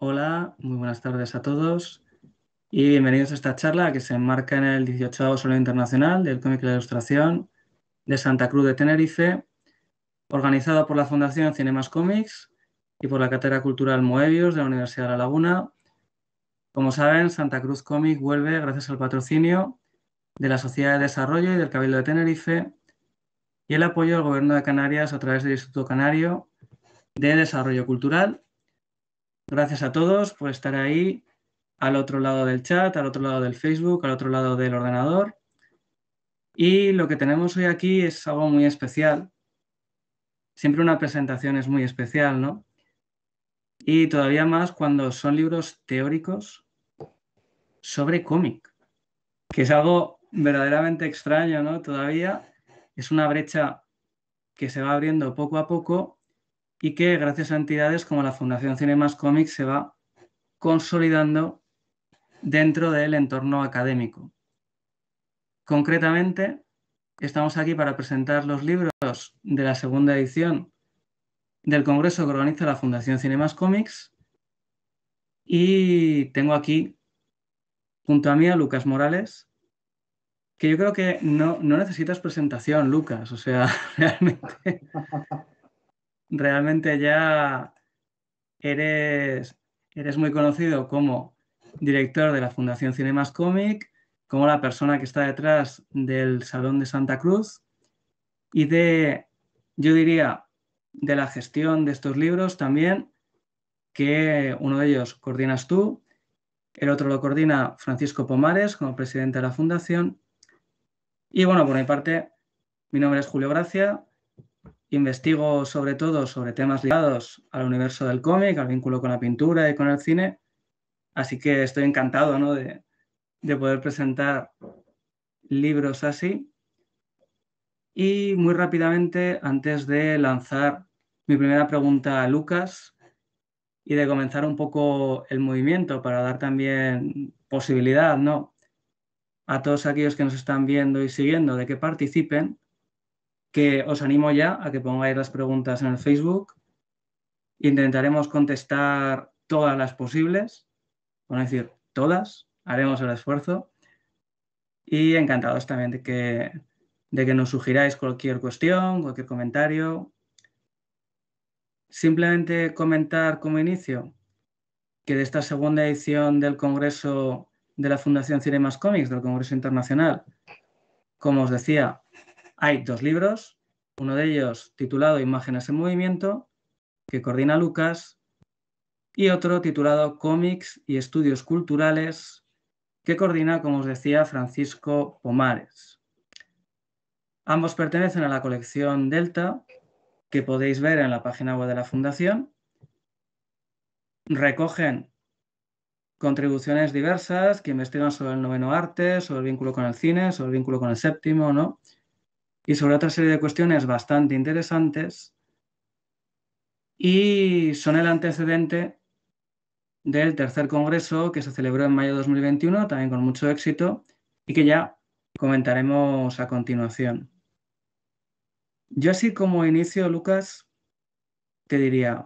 Hola, muy buenas tardes a todos y bienvenidos a esta charla que se enmarca en el 18º Salón Internacional del Cómic y la Ilustración de Santa Cruz de Tenerife, organizada por la Fundación Cinemas Comics y por la Cátedra Cultural Moebius de la Universidad de La Laguna. Como saben, Santa Cruz Comic vuelve gracias al patrocinio de la Sociedad de Desarrollo y del Cabildo de Tenerife y el apoyo del Gobierno de Canarias a través del Instituto Canario de Desarrollo Cultural. Gracias a todos por estar ahí al otro lado del chat, al otro lado del Facebook, al otro lado del ordenador. Y lo que tenemos hoy aquí es algo muy especial. Siempre una presentación es muy especial, ¿no? Y todavía más cuando son libros teóricos sobre cómic, que es algo verdaderamente extraño, ¿no? Todavía es una brecha que se va abriendo poco a poco y que gracias a entidades como la Fundación Cinemas Comics se va consolidando dentro del entorno académico. Concretamente, estamos aquí para presentar los libros de la segunda edición del congreso que organiza la Fundación Cinemas Comics y tengo aquí junto a mí a Lucas Morales, que yo creo que no necesitas presentación, Lucas, o sea, realmente ya eres muy conocido como director de la Fundación Cinemas Comic, como la persona que está detrás del Salón de Santa Cruz y yo diría, de la gestión de estos libros también, que uno de ellos coordinas tú, el otro lo coordina Francisco Pomares como presidente de la Fundación. Y bueno, por mi parte, mi nombre es Julio Gracia, investigo sobre todo sobre temas ligados al universo del cómic, al vínculo con la pintura y con el cine, así que estoy encantado, ¿no?, de poder presentar libros así. Y muy rápidamente, antes de lanzar mi primera pregunta a Lucas y de comenzar un poco el movimiento para dar también posibilidad, ¿no?, a todos aquellos que nos están viendo y siguiendo de que participen, que os animo ya a que pongáis las preguntas en el Facebook. Intentaremos contestar todas las posibles, por no decir todas, haremos el esfuerzo. Y encantados también de que nos sugiráis cualquier cuestión, cualquier comentario. Simplemente comentar como inicio que de esta segunda edición del Congreso de la Fundación Cinemas Comics, del Congreso Internacional, como os decía, hay dos libros, uno de ellos titulado Imágenes en Movimiento, que coordina Lucas, y otro titulado Cómics y Estudios Culturales, que coordina, como os decía, Francisco Pomares. Ambos pertenecen a la colección Delta, que podéis ver en la página web de la Fundación. Recogen contribuciones diversas que investigan sobre el noveno arte, sobre el vínculo con el cine, sobre el vínculo con el séptimo, ¿no?, y sobre otra serie de cuestiones bastante interesantes, y son el antecedente del tercer congreso que se celebró en mayo de 2021, también con mucho éxito, y que ya comentaremos a continuación. Yo así como inicio, Lucas, te diría,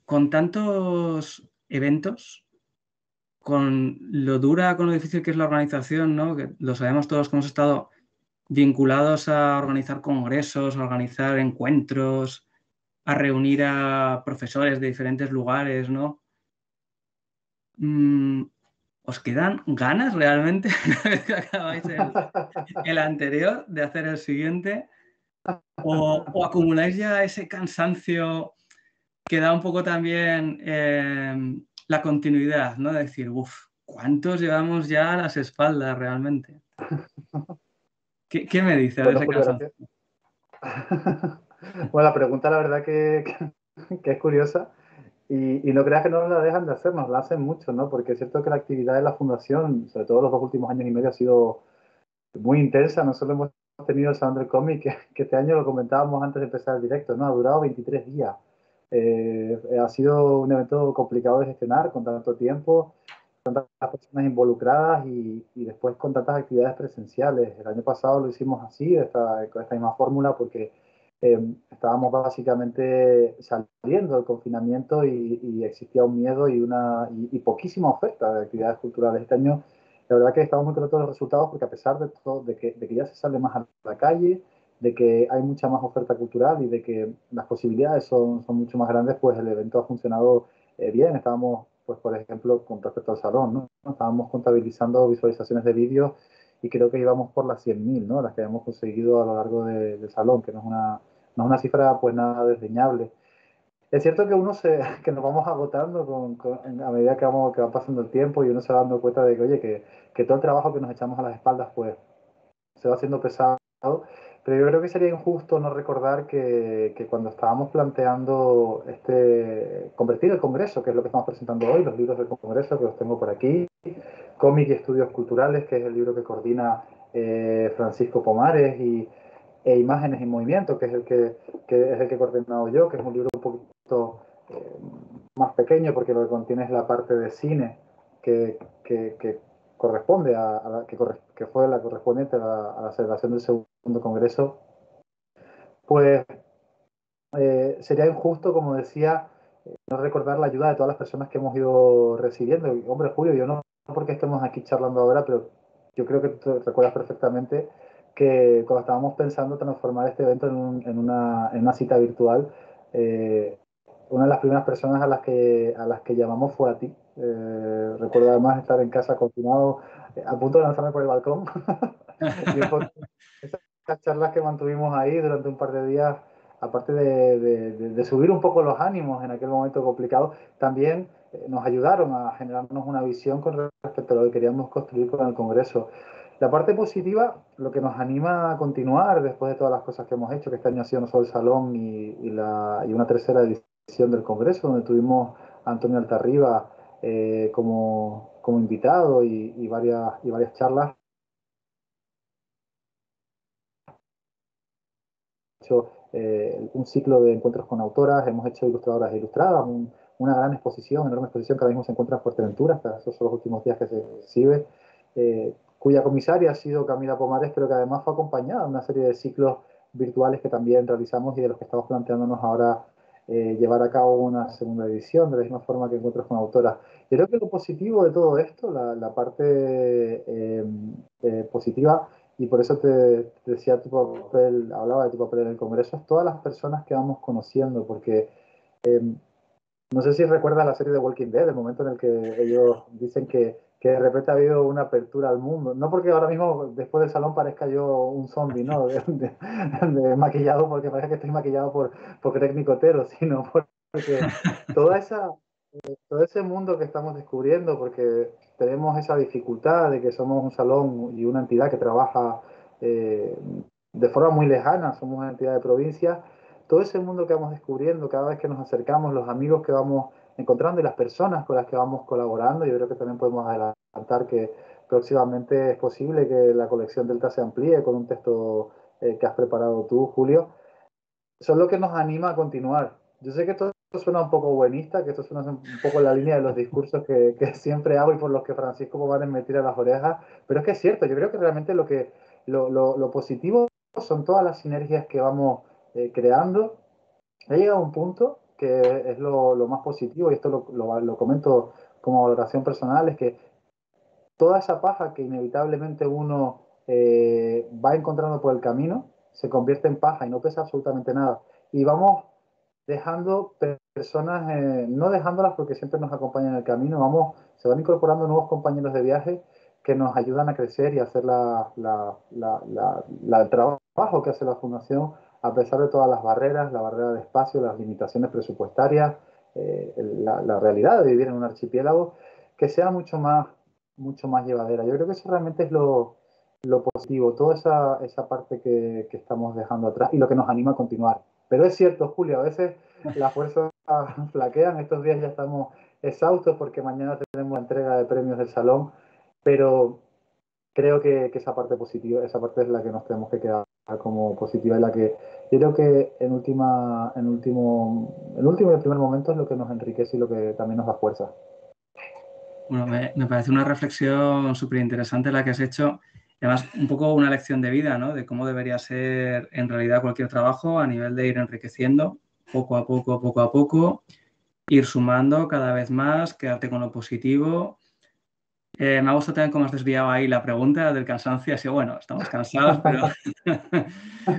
con tantos eventos, con lo dura, con lo difícil que es la organización, ¿no?, que lo sabemos todos que hemos estado vinculados a organizar congresos, a organizar encuentros, a reunir a profesores de diferentes lugares, ¿no? ¿Os quedan ganas realmente, una vez que acabáis el anterior, de hacer el siguiente? ¿O acumuláis ya ese cansancio que da un poco también la continuidad, ¿no? De decir, uff, ¿cuántos llevamos ya a las espaldas realmente? ¿Qué me dices de Bueno, ese Julio, cansancio? gracias. Bueno, la pregunta la verdad que es curiosa y no creas que no nos la dejan de hacer, nos la hacen mucho, ¿no? Porque es cierto que la actividad de la Fundación, sobre todo los dos últimos años y medio, ha sido muy intensa. No solo hemos tenido el Salón del Cómic, que este año lo comentábamos antes de empezar el directo, ¿no? Ha durado 23 días. Ha sido un evento complicado de gestionar con tanto tiempo, las personas involucradas y después con tantas actividades presenciales. El año pasado lo hicimos así, con esta misma fórmula, porque estábamos básicamente saliendo del confinamiento y existía un miedo y poquísima oferta de actividades culturales. Este año, la verdad que estamos muy contentos de los resultados porque a pesar de todo, de que ya se sale más a la calle, de que hay mucha más oferta cultural y de que las posibilidades son mucho más grandes, pues el evento ha funcionado bien. Estábamos, pues por ejemplo, con respecto al salón, ¿no? Estábamos contabilizando visualizaciones de vídeos y creo que íbamos por las 100.000, ¿no? Las que hemos conseguido a lo largo del salón, que no es una cifra pues nada desdeñable. Es cierto que que nos vamos agotando a medida que va pasando el tiempo y uno se va dando cuenta de que, oye, que todo el trabajo que nos echamos a las espaldas pues se va haciendo pesado, pero yo creo que sería injusto no recordar que cuando estábamos planteando convertir el Congreso, que es lo que estamos presentando hoy, los libros del Congreso, que los tengo por aquí, Cómic y Estudios Culturales, que es el libro que coordina Francisco Pomares, Imágenes y Movimiento, que es el que he coordinado yo, que es un libro un poquito eh, más pequeño porque lo que contiene es la parte de cine que corresponde que fue la correspondiente a la celebración del segundo congreso, pues sería injusto, como decía, no recordar la ayuda de todas las personas que hemos ido recibiendo. Y, hombre, Julio, yo no porque estemos aquí charlando ahora, pero yo creo que tú recuerdas perfectamente que cuando estábamos pensando transformar este evento en una cita virtual, eh, una de las primeras personas a las que llamamos fue a ti. Recuerdo además estar en casa confinado, a punto de lanzarme por el balcón. Y un poco esas charlas que mantuvimos ahí durante un par de días, aparte de subir un poco los ánimos en aquel momento complicado, también nos ayudaron a generarnos una visión con respecto a lo que queríamos construir con el Congreso. La parte positiva, lo que nos anima a continuar después de todas las cosas que hemos hecho, que este año ha sido no solo el Salón y una tercera edición del Congreso, donde tuvimos a Antonio Altarriba como invitado y varias charlas. Hecho un ciclo de encuentros con autoras, hemos hecho ilustradoras e ilustradas, una gran exposición, enorme exposición que ahora mismo se encuentra en Fuerteventura, que esos son los últimos días que se exhibe, cuya comisaria ha sido Camila Pomares, pero que además fue acompañada de una serie de ciclos virtuales que también realizamos y de los que estamos planteándonos ahora llevar a cabo una segunda edición, de la misma forma que encuentros con autoras. Yo creo que lo positivo de todo esto, la parte positiva, y por eso te decía tu papel, hablaba de tu papel en el Congreso, es todas las personas que vamos conociendo, porque eh, no sé si recuerdas la serie de Walking Dead, el momento en el que ellos dicen que de repente ha habido una apertura al mundo. No porque ahora mismo, después del salón, parezca yo un zombie, ¿no? Maquillado, porque parece que estoy maquillado por Greg Nicotero, sino porque toda esa, todo ese mundo que estamos descubriendo, porque tenemos esa dificultad de que somos un salón y una entidad que trabaja eh, de forma muy lejana, somos una entidad de provincia, todo ese mundo que vamos descubriendo cada vez que nos acercamos, los amigos que vamos encontrando y las personas con las que vamos colaborando, yo creo que también podemos adelantar que próximamente es posible que la colección Delta se amplíe con un texto que has preparado tú, Julio. Eso es lo que nos anima a continuar. Yo sé que esto suena un poco buenista, que esto suena un poco en la línea de los discursos que siempre hago y por los que Francisco Pomares me tira las orejas, pero es que es cierto, yo creo que realmente lo positivo son todas las sinergias que vamos creando. He llegado a un punto que es lo más positivo, y esto lo comento como valoración personal, es que toda esa paja que inevitablemente uno va encontrando por el camino se convierte en paja y no pesa absolutamente nada. Y vamos dejando personas, no dejándolas porque siempre nos acompañan en el camino, se van incorporando nuevos compañeros de viaje que nos ayudan a crecer y a hacer el trabajo que hace la Fundación a pesar de todas las barreras, la barrera de espacio, las limitaciones presupuestarias, la realidad de vivir en un archipiélago, que sea mucho más llevadera. Yo creo que eso realmente es lo positivo, toda esa parte que estamos dejando atrás y lo que nos anima a continuar. Pero es cierto, Julio, a veces las fuerzas flaquean, estos días ya estamos exhaustos porque mañana tenemos la entrega de premios del salón, pero creo que esa parte positiva, esa parte es la que nos tenemos que quedar como positiva, y la que yo creo que en último y en primer momento es lo que nos enriquece y lo que también nos da fuerza. Bueno, me parece una reflexión súper interesante la que has hecho Además, un poco una lección de vida, ¿no? De cómo debería ser en realidad cualquier trabajo a nivel de ir enriqueciendo poco a poco, ir sumando cada vez más, quedarte con lo positivo. Me ha gustado también cómo has desviado ahí la pregunta del cansancio. Ha sido, bueno, estamos cansados, pero,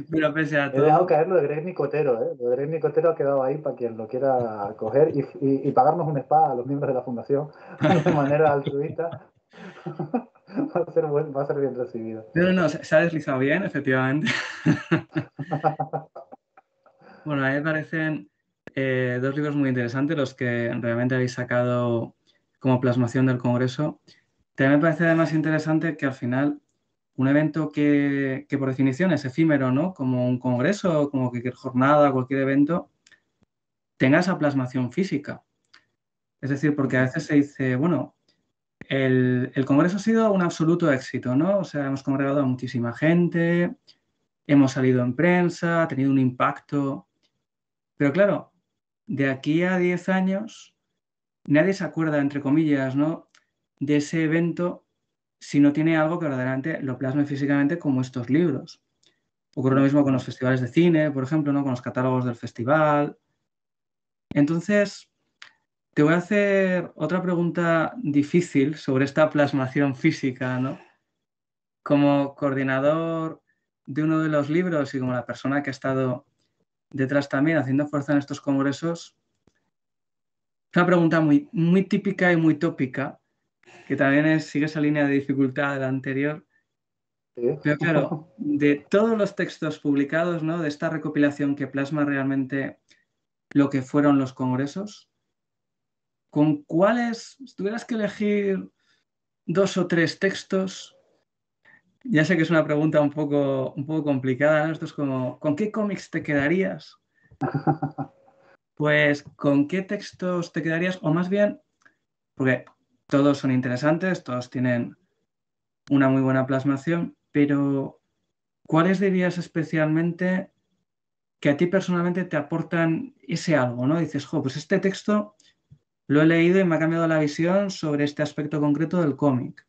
pero pese a He dejado todo. caer lo de Greg Nicotero, ¿eh? Lo de Greg Nicotero ha quedado ahí para quien lo quiera coger y pagarnos un spa a los miembros de la fundación de manera altruista. Va a ser bien recibido. No, no, se ha deslizado bien, efectivamente. Bueno, a mí me parecen dos libros muy interesantes los que realmente habéis sacado como plasmación del Congreso. También me parece además interesante que al final un evento que por definición es efímero, ¿no? Como un congreso, como cualquier jornada, cualquier evento, tenga esa plasmación física. Es decir, porque a veces se dice, bueno, el congreso ha sido un absoluto éxito, ¿no? O sea, hemos congregado a muchísima gente, hemos salido en prensa, ha tenido un impacto. Pero claro, de aquí a 10 años, nadie se acuerda, entre comillas, ¿no? De ese evento si no tiene algo que verdaderamente lo plasme físicamente como estos libros. Ocurre lo mismo con los festivales de cine, por ejemplo, ¿no? Con los catálogos del festival. Entonces, te voy a hacer otra pregunta difícil sobre esta plasmación física, ¿no? Como coordinador de uno de los libros y como la persona que ha estado detrás también haciendo fuerza en estos congresos, es una pregunta muy, muy típica y muy tópica, que también sigue esa línea de dificultad de la anterior. Sí. Pero claro, de todos los textos publicados, ¿no? De esta recopilación que plasma realmente lo que fueron los congresos, ¿con cuáles, si tuvieras que elegir dos o tres textos? Ya sé que es una pregunta un poco complicada, ¿no? Esto es como, ¿con qué cómics te quedarías? Pues, ¿con qué textos te quedarías? O más bien, porque todos son interesantes, todos tienen una muy buena plasmación, pero ¿cuáles dirías especialmente que a ti personalmente te aportan ese algo, ¿no? Dices, jo, pues este texto lo he leído y me ha cambiado la visión sobre este aspecto concreto del cómic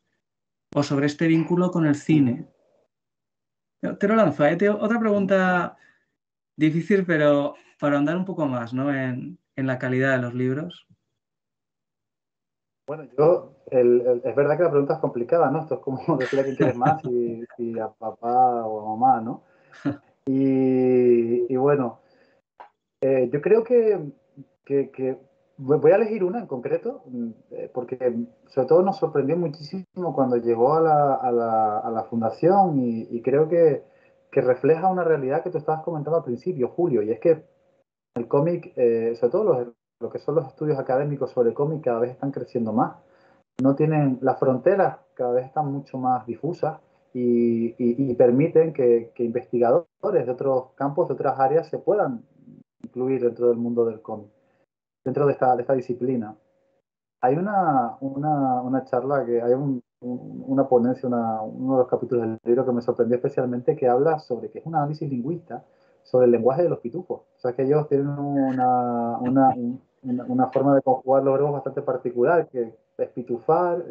o sobre este vínculo con el cine. Te lo lanzo, ¿eh? Otra pregunta difícil, pero para andar un poco más, ¿no? En la calidad de los libros. Bueno, es verdad que la pregunta es complicada, ¿no? Esto es como decir a quién quieres más, si a papá o a mamá, ¿no? Y bueno, yo creo que voy a elegir una en concreto, porque sobre todo nos sorprendió muchísimo cuando llegó a la fundación y creo que refleja una realidad que tú estabas comentando al principio, Julio, y es que el cómic, sobre todo lo que son los estudios académicos sobre cómic, cada vez están creciendo más. No tienen, las fronteras cada vez están mucho más difusas y permiten que investigadores de otros campos, de otras áreas, se puedan incluir dentro del mundo del cómic, dentro de esta disciplina. Hay una charla, hay una ponencia, uno de los capítulos del libro que me sorprendió especialmente, que habla sobre, que es un análisis lingüista, sobre el lenguaje de los pitufos. O sea, que ellos tienen una forma de conjugar los verbos bastante particular, que es pitufar,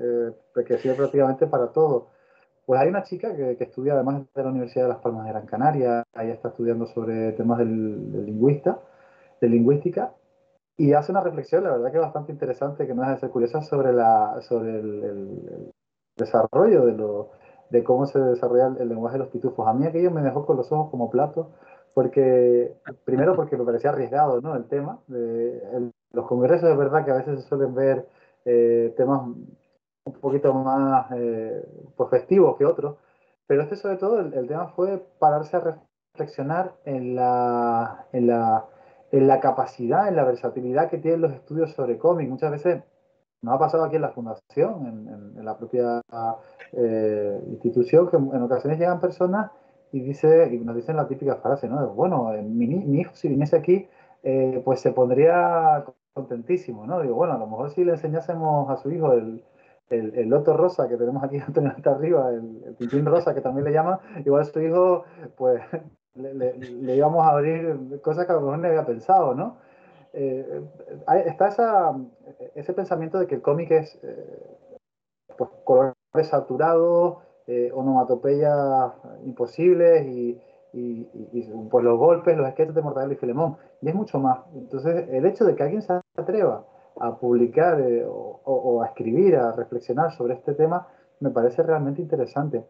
que sirve prácticamente para todo. Pues hay una chica que estudia, además de la Universidad de Las Palmas de Gran Canaria, ella está estudiando sobre temas de lingüística, y hace una reflexión, la verdad que bastante interesante, que no deja de ser curiosa, sobre el desarrollo de cómo se desarrolla el lenguaje de los pitufos. A mí aquello me dejó con los ojos como platos, porque, primero porque me parecía arriesgado, ¿no? El tema. Los congresos es verdad que a veces se suelen ver temas un poquito más pues festivos que otros, pero este sobre todo el tema fue pararse a reflexionar en la capacidad, en la versatilidad que tienen los estudios sobre cómic. Muchas veces nos ha pasado aquí en la fundación, en la propia institución, que en ocasiones llegan personas y nos dicen la típica frase, ¿no? Bueno, mi hijo si viniese aquí, pues se pondría contentísimo, ¿no? Digo, bueno, a lo mejor si le enseñásemos a su hijo el loto rosa que tenemos aquí arriba, el tintín rosa que también le llaman, igual su hijo, pues le íbamos a abrir cosas que a lo mejor no había pensado, ¿no? Está ese pensamiento de que el cómic es pues, colores saturados, onomatopeyas imposibles pues los golpes, los esquetes de Mortadelo y Filemón. Y es mucho más. Entonces, el hecho de que alguien se atreva a publicar o a escribir, a reflexionar sobre este tema, me parece realmente interesante.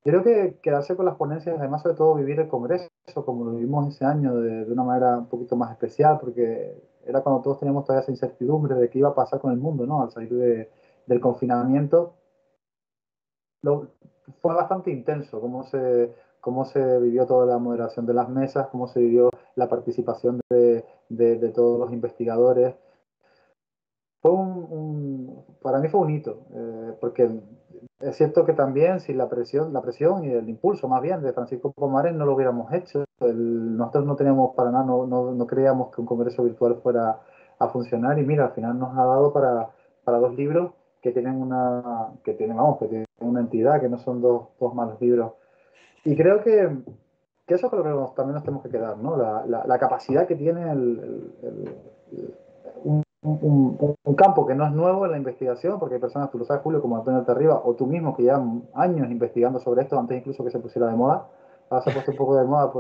Yo creo que quedarse con las ponencias, además sobre todo vivir el Congreso, como lo vivimos ese año, de una manera un poquito más especial, porque era cuando todos teníamos todavía esa incertidumbre de qué iba a pasar con el mundo, ¿no? Al salir del confinamiento, lo, fue bastante intenso cómo se vivió toda la moderación de las mesas, cómo se vivió la participación de todos los investigadores. Para mí fue un hito, porque es cierto que también si la presión y el impulso más bien de Francisco Pomares no lo hubiéramos hecho. Nosotros no teníamos para nada, no creíamos que un congreso virtual fuera a funcionar y mira, al final nos ha dado para dos libros que tienen una entidad, que no son dos malos libros. Y creo que eso creo que también nos tenemos que quedar, ¿no? La capacidad que tiene un campo que no es nuevo en la investigación, porque hay personas, tú lo sabes, Julio, como Antonio Terriba, o tú mismo, que llevan años investigando sobre esto, antes incluso que se pusiera de moda. Ahora se ha puesto un poco de moda,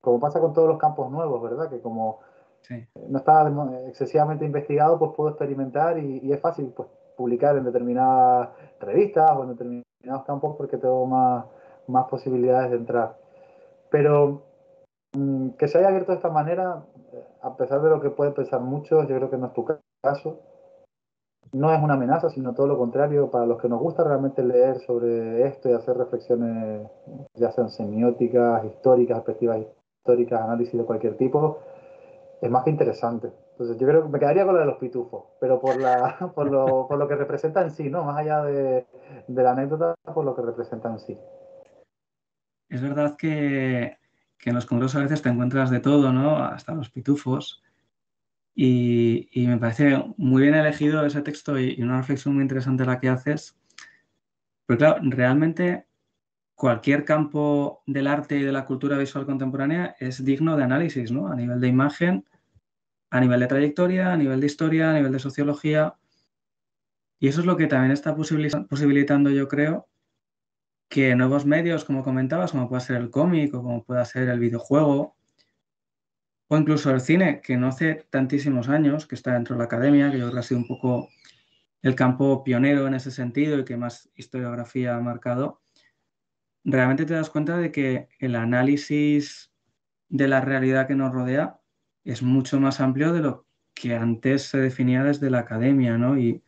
como pasa con todos los campos nuevos, ¿verdad? Que como Sí. no está excesivamente investigado, pues puedo experimentar y es fácil pues, publicar en determinadas revistas o en determinados campos porque tengo más posibilidades de entrar. Pero que se haya abierto de esta manera, a pesar de lo que pueden pensar muchos, yo creo que no es tu caso. No es una amenaza, sino todo lo contrario. Para los que nos gusta realmente leer sobre esto y hacer reflexiones, ya sean semióticas, históricas, perspectivas históricas, análisis de cualquier tipo, es más que interesante. Entonces yo creo que me quedaría con lo de los pitufos, pero por lo que representa en sí, ¿no? Más allá de la anécdota, por lo que representa en sí. Es verdad que en los congresos a veces te encuentras de todo, ¿no? Hasta los pitufos. Y me parece muy bien elegido ese texto y una reflexión muy interesante la que haces. Porque claro, realmente cualquier campo del arte y de la cultura visual contemporánea es digno de análisis, ¿no? A nivel de imagen, a nivel de trayectoria, a nivel de historia, a nivel de sociología. Y eso es lo que también está posibilitando, yo creo, que nuevos medios, como comentabas, como puede ser el cómic o como pueda ser el videojuego, o incluso el cine, que no hace tantísimos años, que está dentro de la academia, que yo creo que ha sido un poco el campo pionero en ese sentido y que más historiografía ha marcado, realmente te das cuenta de que el análisis de la realidad que nos rodea es mucho más amplio de lo que antes se definía desde la academia, ¿no? Y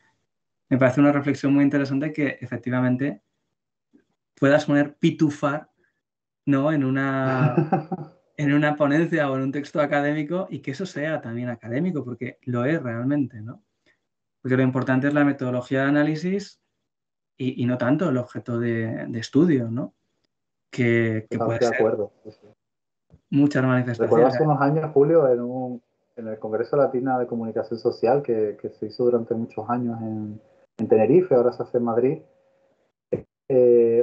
me parece una reflexión muy interesante que efectivamente puedas poner pitufar, ¿no? En una ponencia o en un texto académico y que eso sea también académico, porque lo es realmente, ¿no? Porque lo importante es la metodología de análisis y no tanto el objeto de estudio, ¿no? Que puede Totalmente de ser acuerdo. Sí, sí. muchas Recuerdo manifestaciones. hace unos años, Julio, en el Congreso Latina de Comunicación Social que se hizo durante muchos años en Tenerife, ahora se hace en Madrid,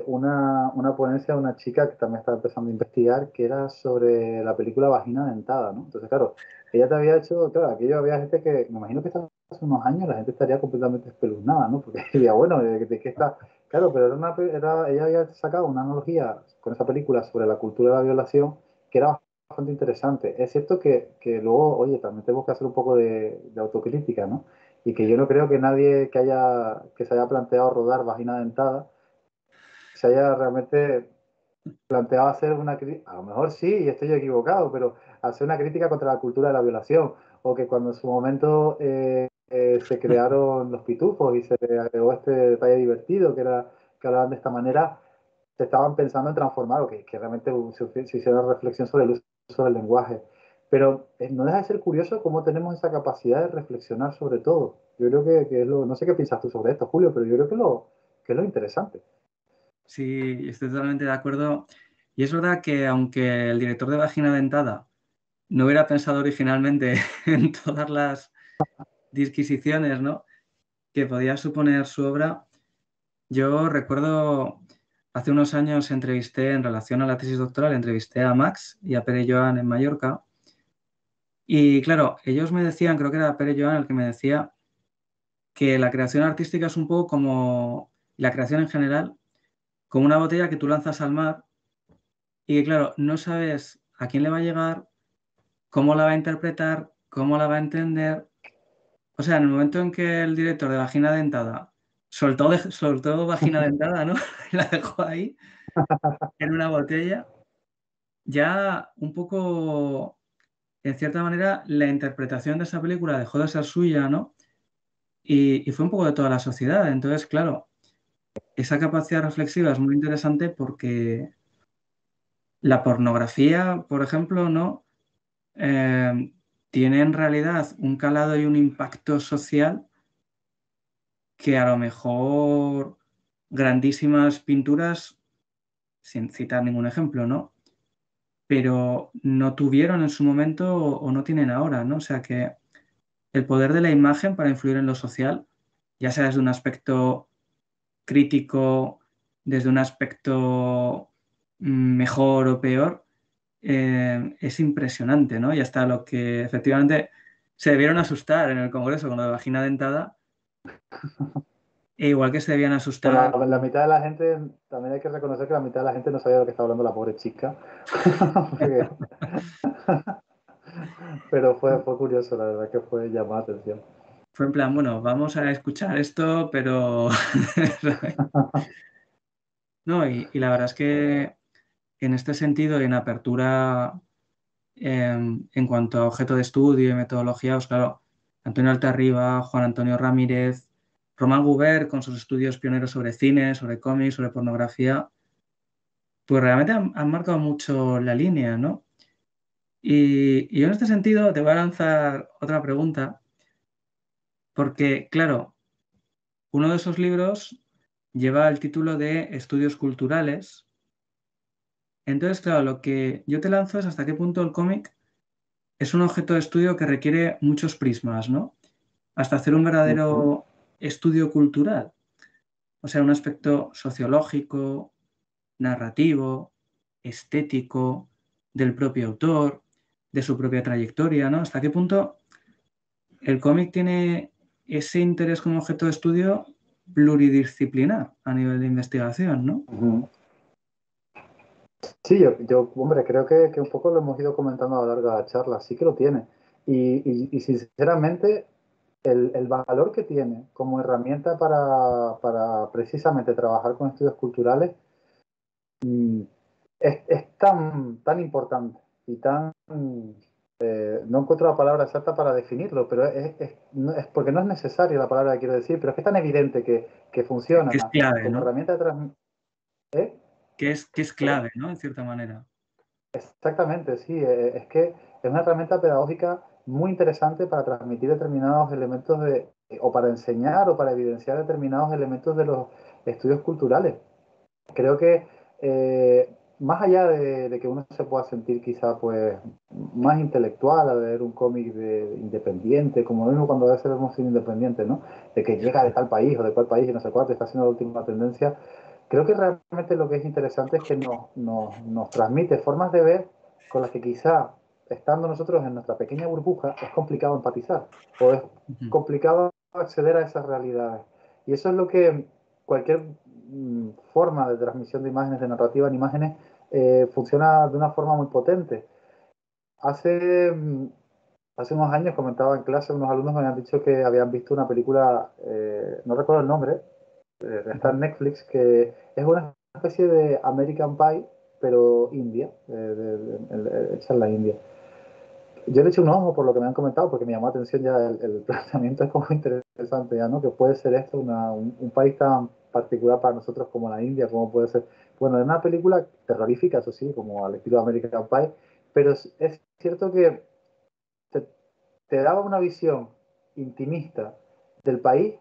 una ponencia de una chica que también estaba empezando a investigar, que era sobre la película Vagina Dentada, ¿no? Entonces, claro, ella te había hecho, claro, aquello había gente que, me imagino que hace unos años la gente estaría completamente espeluznada, ¿no? Porque diría, bueno, ¿de qué está? Claro, pero ella había sacado una analogía con esa película sobre la cultura de la violación que era bastante interesante. Es cierto que luego, oye, también tenemos que hacer un poco de autocrítica, ¿no? Y que yo no creo que nadie que se haya planteado rodar Vagina Dentada se haya realmente planteado hacer una crítica, a lo mejor sí, y estoy equivocado, pero hacer una crítica contra la cultura de la violación, o que cuando en su momento se crearon los pitufos y se agregó este detalle divertido, que hablaban de esta manera, se estaban pensando en transformar, o que realmente se hiciera una reflexión sobre el uso del lenguaje. Pero no deja de ser curioso cómo tenemos esa capacidad de reflexionar sobre todo. Yo creo que es lo, no sé qué piensas tú sobre esto, Julio, pero yo creo que es lo interesante. Sí, estoy totalmente de acuerdo. Y es verdad que aunque el director de Vagina Dentada no hubiera pensado originalmente en todas las disquisiciones, ¿no? que podía suponer su obra, yo recuerdo hace unos años entrevisté en relación a la tesis doctoral, entrevisté a Max y a Pere Joan en Mallorca. Y claro, ellos me decían, creo que era Pere Joan el que me decía, que la creación artística es un poco como la creación en general, como una botella que tú lanzas al mar y que, claro, no sabes a quién le va a llegar, cómo la va a interpretar, cómo la va a entender. O sea, en el momento en que el director de Vagina Dentada soltó Vagina Dentada, ¿no? Y la dejó ahí en una botella, ya un poco, en cierta manera, la interpretación de esa película dejó de ser suya, ¿no? Y fue un poco de toda la sociedad. Entonces, claro, esa capacidad reflexiva es muy interesante porque la pornografía, por ejemplo, ¿no? Tiene en realidad un calado y un impacto social que a lo mejor grandísimas pinturas, sin citar ningún ejemplo, ¿no? Pero no tuvieron en su momento o no tienen ahora, ¿no? O sea que el poder de la imagen para influir en lo social, ya sea desde un aspecto crítico, desde un aspecto mejor o peor, es impresionante, ¿no? Y hasta lo que efectivamente se debieron asustar en el Congreso con la vagina dentada, e igual que se debían Bueno, asustar. la mitad de la gente, también hay que reconocer que la mitad de la gente no sabía de lo que estaba hablando la pobre chica. Porque- pero fue curioso, la verdad que fue llamar la atención. Fue en plan, bueno, vamos a escuchar esto, pero... No, y la verdad es que en este sentido, en apertura en cuanto a objeto de estudio y metodología, pues claro, Antonio Altarriba, Juan Antonio Ramírez, Román Gubert con sus estudios pioneros sobre cine, sobre cómics, sobre pornografía, pues realmente han marcado mucho la línea, ¿no? Y yo en este sentido te voy a lanzar otra pregunta, porque claro, uno de esos libros lleva el título de Estudios Culturales. Entonces, claro, lo que yo te lanzo es hasta qué punto el cómic es un objeto de estudio que requiere muchos prismas, ¿no? Hasta hacer un Ujú. verdadero estudio cultural, o sea, un aspecto sociológico, narrativo, estético, del propio autor, de su propia trayectoria, ¿no? Hasta qué punto el cómic tiene ese interés como objeto de estudio pluridisciplinar a nivel de investigación, ¿no? Ujú. Sí, hombre, creo que un poco lo hemos ido comentando a lo largo de la charla, sí que lo tiene. Y sinceramente, el valor que tiene como herramienta para precisamente trabajar con estudios culturales es tan importante y no encuentro la palabra exacta para definirlo, pero es porque no es necesaria la palabra que quiero decir, pero es que es tan evidente que funciona Que es clave, como ¿no? herramienta de transmisión. Que es clave, ¿no? En cierta manera. Exactamente, sí. Es que es una herramienta pedagógica muy interesante para transmitir determinados elementos o para enseñar o para evidenciar determinados elementos de los estudios culturales. Creo que más allá de que uno se pueda sentir quizá pues más intelectual al leer un cómic independiente, como mismo cuando a veces vemos cine independiente, ¿no? De que llega de tal país o de cual país y no sé cuánto, está siendo la última tendencia. Creo que realmente lo que es interesante es que nos transmite formas de ver con las que quizá estando nosotros en nuestra pequeña burbuja es complicado empatizar o es Ujú. complicado acceder a esas realidades. Y eso es lo que cualquier forma de transmisión de imágenes, de narrativa en imágenes, funciona de una forma muy potente. Hace, hace unos años comentaba en clase, unos alumnos me habían dicho que habían visto una película, no recuerdo el nombre, está Ujú. en Netflix, que es una especie de American Pie, pero India, hecha en la India. Yo le eché un ojo por lo que me han comentado, porque me llamó la atención ya el planteamiento es como interesante ya, ¿no? Que puede ser esto un país tan particular para nosotros como la India, como puede ser. Bueno, es una película terrorífica, eso sí, como al estilo de American Pie, pero es cierto que te, te daba una visión intimista del país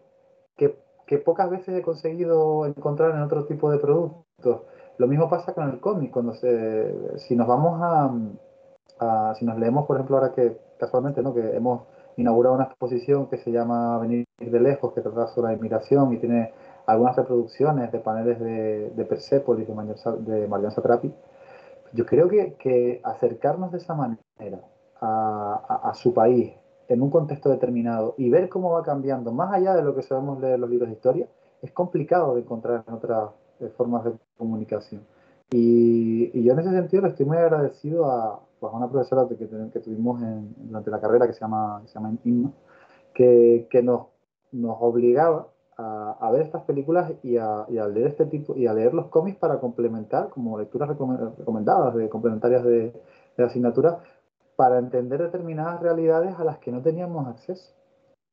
que, que pocas veces he conseguido encontrar en otro tipo de productos. Lo mismo pasa con el cómic, si nos vamos si nos leemos, por ejemplo, ahora que casualmente, ¿no? Que hemos inaugurado una exposición que se llama Venir de lejos, que trata sobre la inmigración y tiene algunas reproducciones de paneles de Persépolis, de Marian Satrapi. Yo creo que acercarnos de esa manera a su país en un contexto determinado y ver cómo va cambiando, más allá de lo que sabemos leer los libros de historia, es complicado de encontrar formas de comunicación. Y yo en ese sentido le estoy muy agradecido a, pues, a una profesora que tuvimos durante la carrera que se llama Inma, que nos obligaba a ver estas películas y a leer este tipo y a leer los cómics para complementar como lecturas recomendadas, complementarias de asignatura, para entender determinadas realidades a las que no teníamos acceso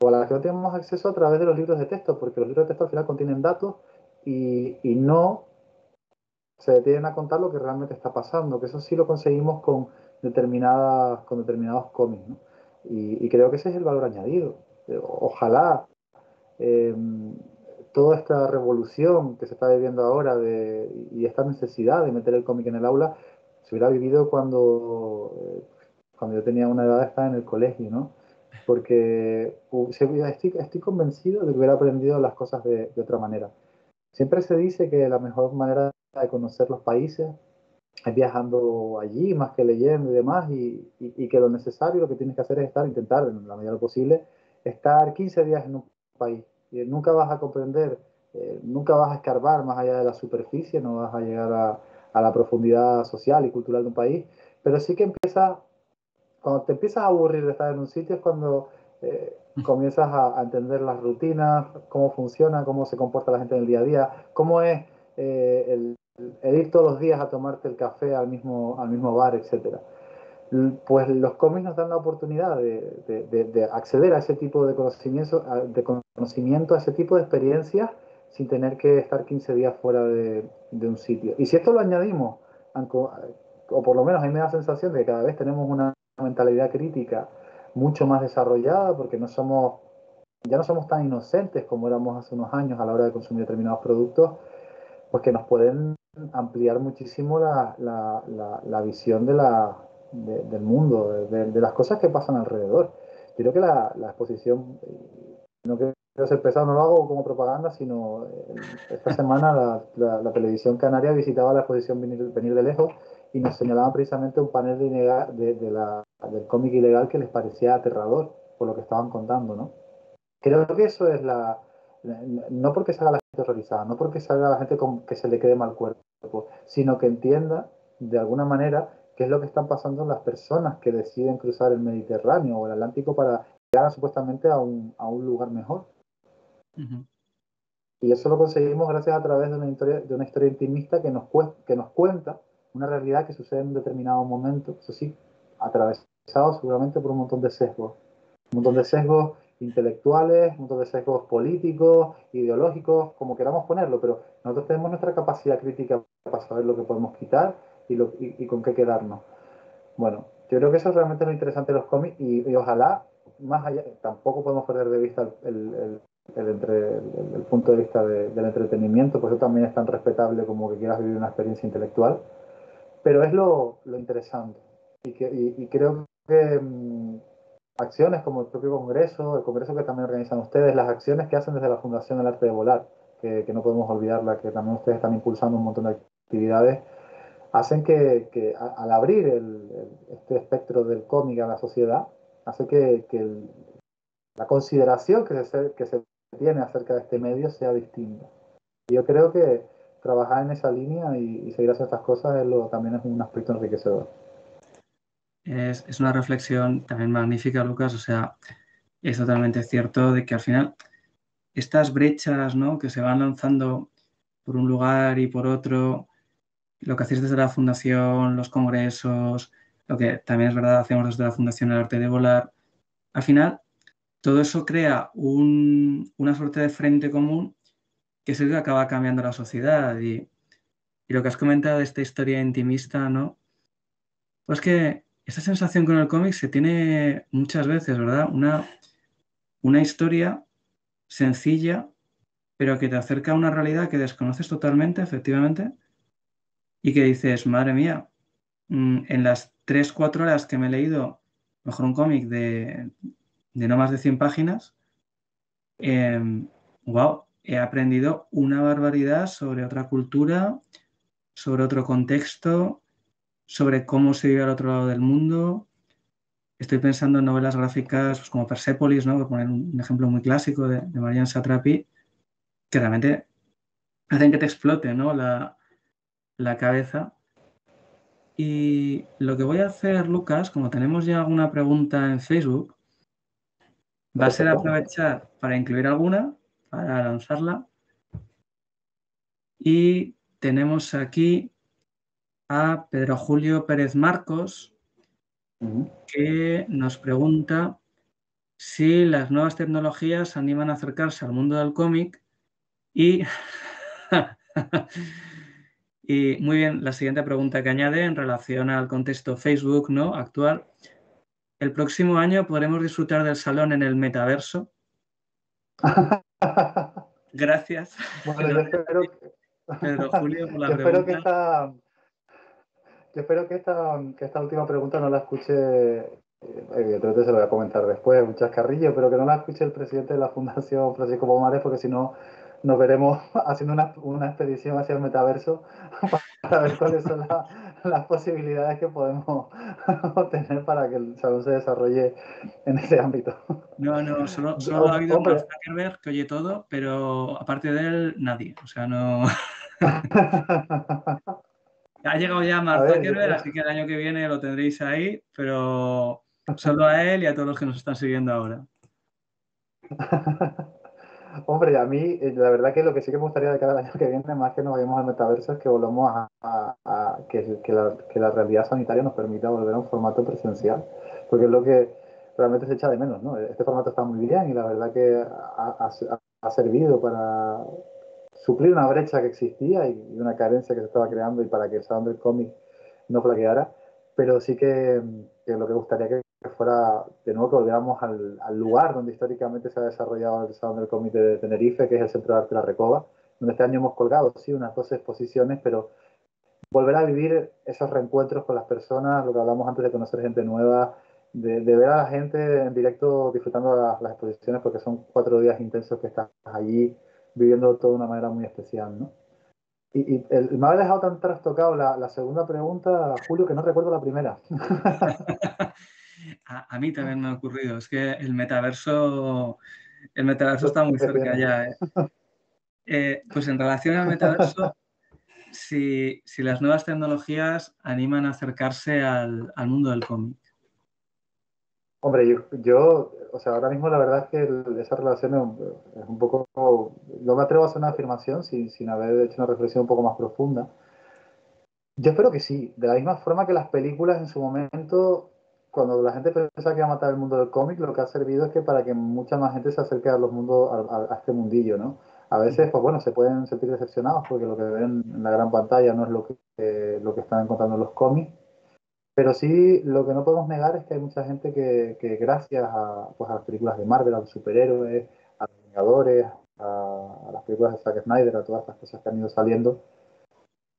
o a las que no teníamos acceso a través de los libros de texto, porque los libros de texto al final contienen datos y no se detienen a contar lo que realmente está pasando, que eso sí lo conseguimos con determinados cómics, ¿no? Y creo que ese es el valor añadido. Ojalá eh, toda esta revolución que se está viviendo ahora y esta necesidad de meter el cómic en el aula se hubiera vivido cuando yo tenía una edad de estar en el colegio, ¿no? Porque estoy convencido de que hubiera aprendido las cosas de otra manera. Siempre se dice que la mejor manera de conocer los países es viajando allí más que leyendo y demás, y que lo necesario, lo que tienes que hacer es intentar, en la medida de lo posible, estar 15 días en un país. Y nunca vas a comprender, nunca vas a escarbar más allá de la superficie, no vas a llegar a la profundidad social y cultural de un país, pero sí que cuando te empiezas a aburrir de estar en un sitio es cuando comienzas a entender las rutinas, cómo funciona, cómo se comporta la gente en el día a día, cómo es el ir todos los días a tomarte el café al mismo bar, etcétera. Pues los cómics nos dan la oportunidad de acceder a ese tipo de conocimiento, a ese tipo de experiencias, sin tener que estar 15 días fuera de un sitio. Y si esto lo añadimos, o por lo menos a mí me da la sensación de que cada vez tenemos una mentalidad crítica mucho más desarrollada, porque ya no somos tan inocentes como éramos hace unos años a la hora de consumir determinados productos, pues que nos pueden ampliar muchísimo la visión del mundo, de las cosas que pasan alrededor. Yo creo que la exposición, no quiero ser pesado, no lo hago como propaganda, sino esta semana la televisión canaria visitaba la exposición Venir de Lejos y nos señalaban precisamente un panel del cómic ilegal que les parecía aterrador por lo que estaban contando, ¿no? Creo que eso es no porque salga la gente horrorizada, no porque salga la gente que se le quede mal cuerpo, sino que entienda de alguna manera qué es lo que están pasando las personas que deciden cruzar el Mediterráneo o el Atlántico para llegar supuestamente a un lugar mejor. Ujú. Y eso lo conseguimos gracias a través de una historia intimista que nos cuenta una realidad que sucede en un determinado momento, eso sí, atravesado seguramente por un montón de sesgos intelectuales, un montón de sesgos políticos, ideológicos, como queramos ponerlo, pero nosotros tenemos nuestra capacidad crítica para saber lo que podemos quitar y con qué quedarnos. Bueno, yo creo que eso es realmente lo interesante de los cómics y ojalá, más allá, tampoco podemos perder de vista el punto de vista del entretenimiento, pues eso también es tan respetable como que quieras vivir una experiencia intelectual, pero es lo interesante. Y creo que acciones como el propio Congreso, el Congreso que también organizan ustedes, las acciones que hacen desde la Fundación El Arte de Volar, que no podemos olvidarla, que también ustedes están impulsando un montón de actividades, hacen que al abrir este espectro del cómic a la sociedad, hace que la consideración que se tiene acerca de este medio sea distinta. Y yo creo que trabajar en esa línea y seguir haciendo estas cosas también es un aspecto enriquecedor. Es una reflexión también magnífica, Lucas. O sea, es totalmente cierto de que al final estas brechas, ¿no?, que se van lanzando por un lugar y por otro, lo que hacéis desde la Fundación, los congresos, lo que también es verdad hacemos desde la Fundación El Arte de Volar, al final todo eso crea una suerte de frente común que es el que acaba cambiando la sociedad. Y lo que has comentado de esta historia intimista, ¿no? Pues que esta sensación con el cómic se tiene muchas veces, ¿verdad? Una historia sencilla, pero que te acerca a una realidad que desconoces totalmente, efectivamente, y que dices, madre mía, en las 3 4 horas que me he leído, mejor un cómic de no más de 100 páginas, wow, he aprendido una barbaridad sobre otra cultura, sobre otro contexto, sobre cómo se vive al otro lado del mundo. Estoy pensando en novelas gráficas pues, como Persepolis, ¿no?, por poner un ejemplo muy clásico de Marianne Satrapi, que realmente hacen que te explote, ¿no? la cabeza. Y lo que voy a hacer, Lucas, como tenemos ya alguna pregunta en Facebook, va a ser Perfecto. aprovechar para incluir alguna, para lanzarla. Y tenemos aquí a Pedro Julio Pérez Marcos, que nos pregunta si las nuevas tecnologías animan a acercarse al mundo del cómic y... y muy bien, la siguiente pregunta que añade en relación al contexto Facebook, ¿no? Actual. ¿El próximo año podremos disfrutar del salón en el metaverso? Gracias, Bueno, yo espero, Pedro Julio, por la yo espero que pregunta. esta, yo espero que esta última pregunta no la escuche, evidentemente se lo voy a comentar después, un chascarrillo, pero que no la escuche el presidente de la Fundación, Francisco Pomares, porque si no nos veremos haciendo una expedición hacia el metaverso para ver cuáles son las posibilidades que podemos obtener para que el salón se desarrolle en ese ámbito. No, solo ha habido Mark Hombre, Zuckerberg, que oye todo, pero aparte de él, nadie. O sea, no... Ha llegado ya a Mark ver, Zuckerberg, así que el año que viene lo tendréis ahí, pero solo a él y a todos los que nos están siguiendo ahora. hombre, a mí la verdad que lo que sí que me gustaría de cada año que viene, más que nos vayamos al metaverso, es que volvamos que la realidad sanitaria nos permita volver a un formato presencial, porque es lo que realmente se echa de menos, ¿no? Este formato está muy bien y la verdad que ha servido para suplir una brecha que existía y una carencia que se estaba creando y para que el salón del cómic no flaqueara, pero sí que lo que gustaría que fuera de nuevo que volviéramos al lugar donde históricamente se ha desarrollado el salón del cómic de Tenerife, que es el Centro de Arte de la Recoba, donde este año hemos colgado, sí, unas 12 exposiciones, pero volver a vivir esos reencuentros con las personas, lo que hablamos antes de conocer gente nueva, de ver a la gente en directo disfrutando las exposiciones, porque son 4 días intensos que estás allí viviendo todo de una manera muy especial, ¿no? Me ha dejado tan trastocado la segunda pregunta, Julio, que no recuerdo la primera. A mí también me ha ocurrido. Es que el metaverso está muy ¿Qué cerca tiene? ya. Pues en relación al metaverso, si las nuevas tecnologías animan a acercarse al mundo del cómic. Hombre, o sea, ahora mismo la verdad es que esa relación es un poco, no me atrevo a hacer una afirmación sin haber hecho una reflexión un poco más profunda. Yo espero que sí, de la misma forma que las películas en su momento, cuando la gente pensaba que iba a matar el mundo del cómic, lo que ha servido es que para que mucha más gente se acerque a los mundos, a este mundillo, ¿no? A veces, pues bueno, se pueden sentir decepcionados porque lo que ven en la gran pantalla no es lo que están encontrando en los cómics, pero sí lo que no podemos negar es que hay mucha gente que gracias pues a las películas de Marvel, a los superhéroes, a los Vengadores, a las películas de Zack Snyder, a todas estas cosas que han ido saliendo,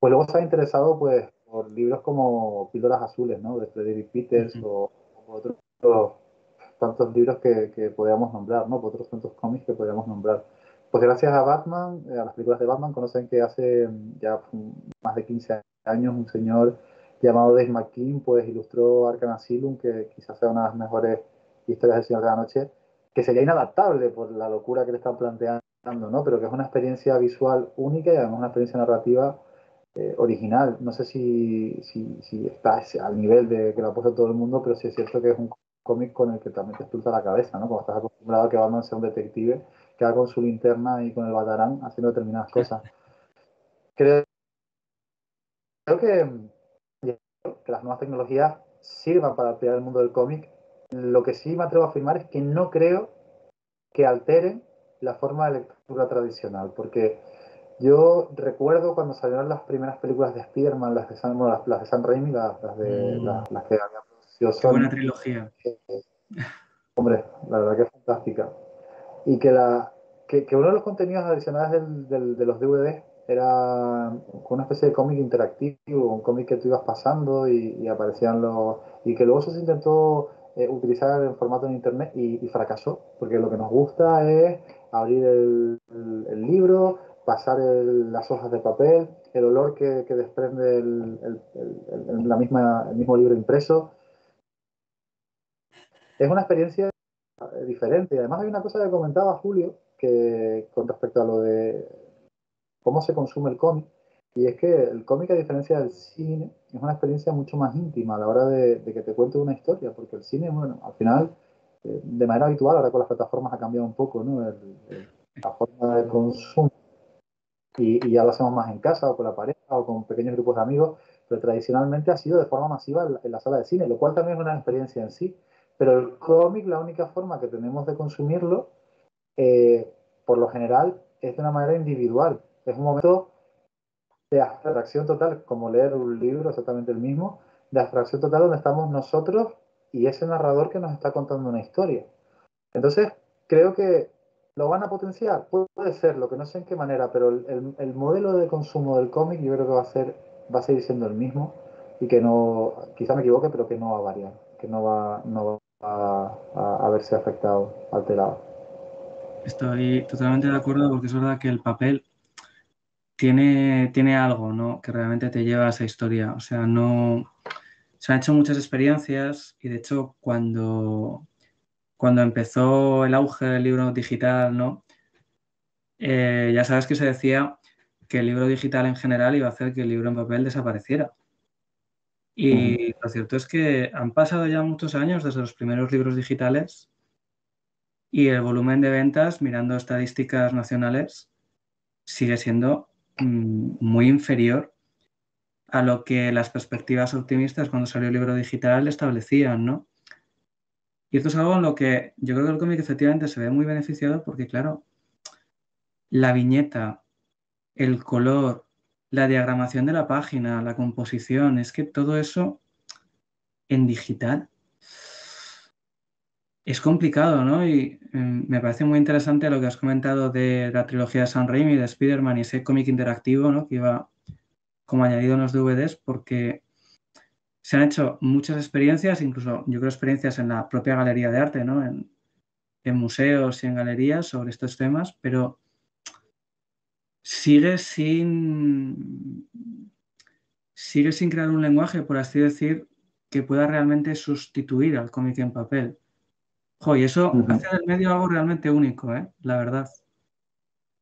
pues luego se ha interesado pues, por libros como Píldoras Azules, ¿no? De Frederick Peters Ujú. o otros tantos libros que podríamos nombrar, ¿no? Por otros tantos cómics que podríamos nombrar. Pues gracias a Batman, a las películas de Batman, conocen que hace ya más de 15 años un señor llamado Dave McKean pues ilustró Arkham Asylum, que quizás sea una de las mejores historias del Señor de la Noche, que sería inadaptable por la locura que le están planteando, ¿no? Pero que es una experiencia visual única y además una experiencia narrativa original. No sé si está al nivel de que lo ha puesto todo el mundo, pero sí es cierto que es un cómic con el que también te explota la cabeza, ¿no? Como estás acostumbrado a que Batman sea un detective que va con su linterna y con el batarán haciendo determinadas cosas. Creo que las nuevas tecnologías sirvan para ampliar el mundo del cómic. Lo que sí me atrevo a afirmar es que no creo que alteren la forma de lectura tradicional, porque yo recuerdo cuando salieron las primeras películas de Spider-Man, las de Sam Raimi, las que había producido Qué buena Sony. trilogía. Hombre, la verdad que es fantástica. Y que uno de los contenidos adicionales de los DVDs era una especie de cómic interactivo, un cómic que tú ibas pasando y aparecían y que luego eso se intentó utilizar en formato en internet y fracasó, porque lo que nos gusta es abrir el libro, pasar las hojas de papel, el olor que desprende el mismo libro impreso. Es una experiencia diferente. Y además hay una cosa que comentaba Julio, que con respecto a lo de cómo se consume el cómic. Y es que el cómic, a diferencia del cine, es una experiencia mucho más íntima a la hora de que te cuente una historia, porque el cine, bueno, al final, de manera habitual, ahora con las plataformas ha cambiado un poco, ¿no? La forma de consumo y ya lo hacemos más en casa o con la pareja o con pequeños grupos de amigos, pero tradicionalmente ha sido de forma masiva en la sala de cine, lo cual también es una experiencia en sí. Pero el cómic, la única forma que tenemos de consumirlo, eh, por lo general, es de una manera individual. Es un momento de abstracción total, como leer un libro, exactamente el mismo, de abstracción total donde estamos nosotros y ese narrador que nos está contando una historia. Entonces, creo que lo van a potenciar, puede ser, lo que no sé en qué manera, pero el modelo de consumo del cómic yo creo que va a seguir siendo el mismo y que no, quizá me equivoque, pero que no va a variar, que no va a verse afectado, alterado. Estoy totalmente de acuerdo porque es verdad que el papel tiene algo, ¿no? Que realmente te lleva a esa historia. O sea, no... Se han hecho muchas experiencias y de hecho cuando empezó el auge del libro digital, ¿no? Ya sabes que se decía que el libro digital en general iba a hacer que el libro en papel desapareciera. Uh -huh. Y lo cierto es que han pasado ya muchos años desde los primeros libros digitales y el volumen de ventas, mirando estadísticas nacionales, sigue siendo muy inferior a lo que las perspectivas optimistas cuando salió el libro digital establecían, ¿no? Y esto es algo en lo que yo creo que el cómic efectivamente se ve muy beneficiado porque, claro, la viñeta, el color, la diagramación de la página, la composición, es que todo eso en digital es complicado, ¿no? Y me parece muy interesante lo que has comentado de la trilogía de Sam Raimi, de Spider-Man y ese cómic interactivo, ¿no? Que iba como añadido en los DVDs porque se han hecho muchas experiencias, incluso yo creo experiencias en la propia galería de arte, ¿no? En museos y en galerías sobre estos temas, pero sigue sin, sigue sin crear un lenguaje, por así decir, que pueda realmente sustituir al cómic en papel. Jo, y Uh eso -huh. hace del medio algo realmente único, ¿eh? La verdad.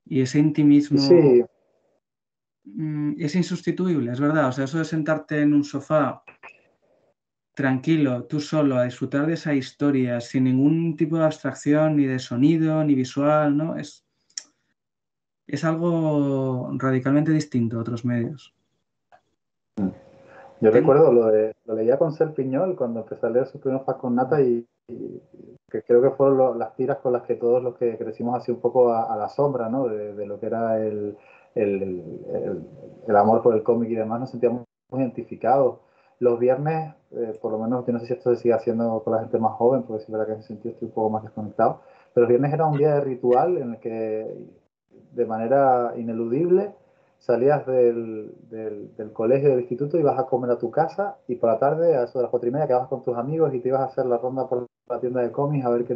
Y ese intimismo Sí, es insustituible, es verdad. O sea, eso de sentarte en un sofá tranquilo, tú solo, a disfrutar de esa historia, sin ningún tipo de abstracción, ni de sonido, ni visual, ¿no? Es algo radicalmente distinto a otros medios. yo Tengo... recuerdo lo leía con Ser Piñol cuando empecé a leer sus primeros Fas con Nata y que creo que fueron las tiras con las que todos los que crecimos así un poco a la sombra, ¿no? De lo que era el, el, el amor por el cómic y demás, nos sentíamos muy identificados. Los viernes, por lo menos, yo no sé si esto se sigue haciendo con la gente más joven, porque sí es verdad que en ese sentido estoy un poco más desconectado, pero los viernes era un día de ritual en el que de manera ineludible salías del colegio, del instituto, ibas a comer a tu casa y por la tarde, a eso de las 4:30, quedabas con tus amigos y te ibas a hacer la ronda por la tienda de cómics a ver qué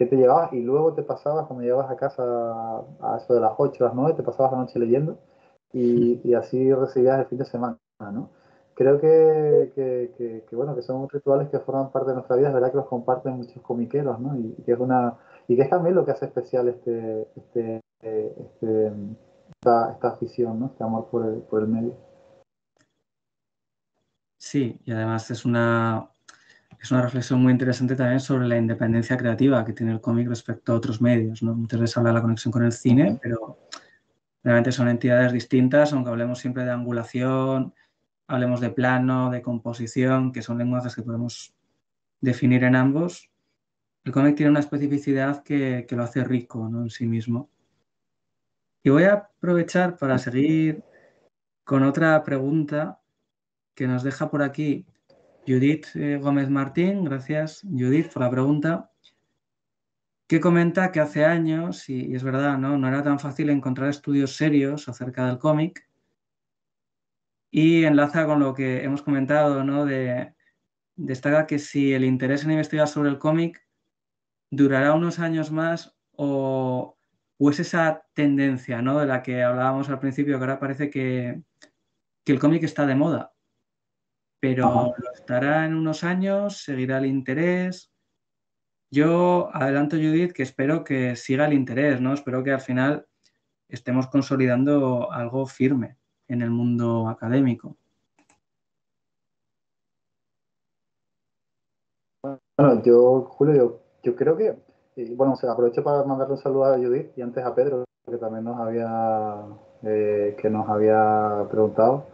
te llevabas y luego te pasabas, cuando llegabas a casa a eso de las 8, las 9, te pasabas la noche leyendo y así recibías el fin de semana, ¿no? Creo bueno, que son rituales que forman parte de nuestra vida, es verdad que los comparten muchos comiqueros, ¿no? Y que es también lo que hace especial esta afición, ¿no? Este amor por el medio. Sí, y además es una reflexión muy interesante también sobre la independencia creativa que tiene el cómic respecto a otros medios, ¿no? Muchas veces habla de la conexión con el Uh cine, -huh. pero realmente son entidades distintas, aunque hablemos siempre de angulación, hablemos de plano, de composición, que son lenguajes que podemos definir en ambos. El cómic tiene una especificidad que lo hace rico, ¿no? En sí mismo. Y voy a aprovechar para seguir con otra pregunta que nos deja por aquí Judith Gómez Martín. Gracias, Judith, por la pregunta. Que comenta que hace años, y es verdad, ¿no? No era tan fácil encontrar estudios serios acerca del cómic. Y enlaza con lo que hemos comentado, ¿no? Destaca que si el interés en investigar sobre el cómic durará unos años más o es esa tendencia, ¿no? De la que hablábamos al principio, que ahora parece que el cómic está de moda, pero Ajá. lo estará en unos años, seguirá el interés. Yo adelanto, Judith, que espero que siga el interés, ¿no? Espero que al final estemos consolidando algo firme en el mundo académico. Bueno, Julio, yo creo que, y bueno, aprovecho para mandarle un saludo a Judith y antes a Pedro, que también que nos había preguntado.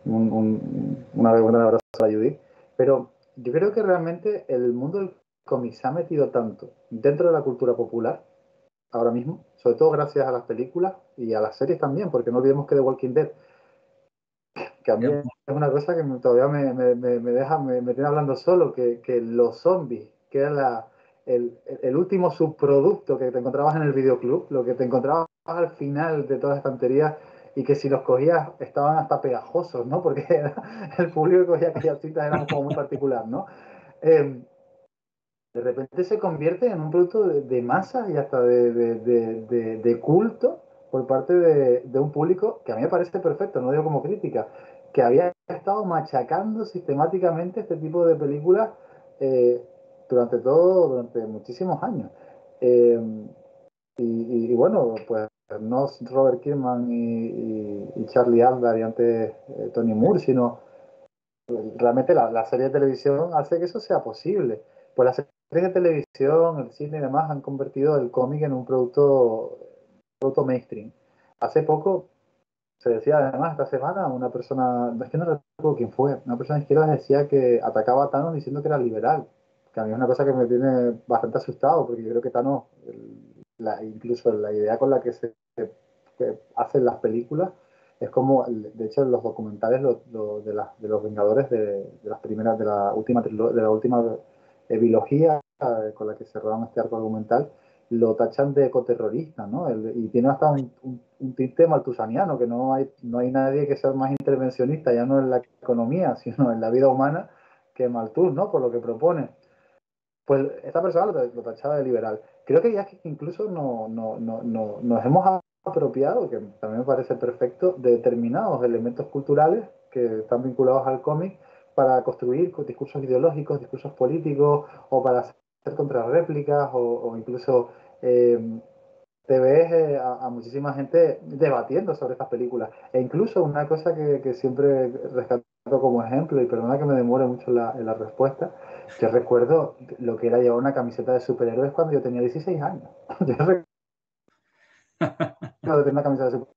Un abrazo a Judith. Pero yo creo que realmente el mundo del cómic se ha metido tanto dentro de la cultura popular ahora mismo, sobre todo gracias a las películas y a las series también, porque no olvidemos que The Walking Dead, que a mí es una cosa que todavía me tiene hablando solo, que los zombies, que era el último subproducto que te encontrabas en el videoclub, lo que te encontrabas al final de todas las estanterías y que si los cogías estaban hasta pegajosos, ¿no? Porque el público que cogía aquellas cintas era como muy particular, ¿no? Eh, de repente se convierte en un producto de masas y hasta de culto por parte de un público que a mí me parece perfecto, no digo como crítica, que había estado machacando sistemáticamente este tipo de películas eh, durante muchísimos años. Eh, bueno, pues no Robert Kirkman y Charlie Adler y antes Tony Moore, sino realmente la serie de televisión hace que eso sea posible. Pues las series de televisión, el cine y demás han convertido el cómic en un producto mainstream. Hace poco se decía además esta semana una persona, es que no recuerdo quién fue, una persona de izquierda decía que atacaba a Thanos diciendo que era liberal, que a mí es una cosa que me tiene bastante asustado porque yo creo que Thanos, incluso la idea con la que hacen las películas es como, de hecho, los documentales de los Vengadores de las primeras, de la última biología con la que cerraron este arco argumental, lo tachan de ecoterrorista, ¿no? Y tiene hasta un tinte maltusaniano, que no hay nadie que sea más intervencionista, ya no en la economía, sino en la vida humana, que Malthus, ¿no? Por lo que propone. Pues esta persona lo tachaba de liberal. Creo que ya incluso nos hemos apropiado, que también me parece perfecto, de determinados elementos culturales que están vinculados al cómic para construir discursos ideológicos, discursos políticos, o para hacer contrarréplicas, o incluso te ves a muchísima gente debatiendo sobre estas películas. E incluso una cosa que siempre rescato como ejemplo, y perdona que me demore mucho en la respuesta, yo recuerdo lo que era llevar una camiseta de superhéroes cuando yo tenía 16 años. Yo recuerdo tener una camiseta de superhéroes.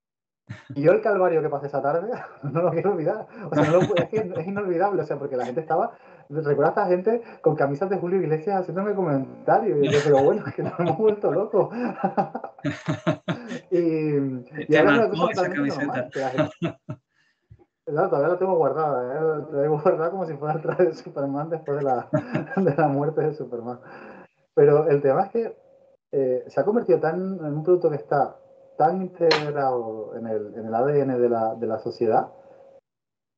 Y yo el calvario que pasé esa tarde, no lo quiero olvidar. O sea, es que es inolvidable, o sea, porque la gente estaba, recuerdo a esta gente con camisas de Julio Iglesias haciéndome comentarios. Y yo decía, pero bueno, es que nos hemos vuelto locos. y Te ahora es una marcó cosa esa totalmente camiseta. normal. Que la gente, claro, todavía la tengo guardada, ¿eh? La tengo guardada como si fuera el traje de Superman después de la muerte de Superman. Pero el tema es que se ha convertido en un producto que está tan integrado en el ADN de la sociedad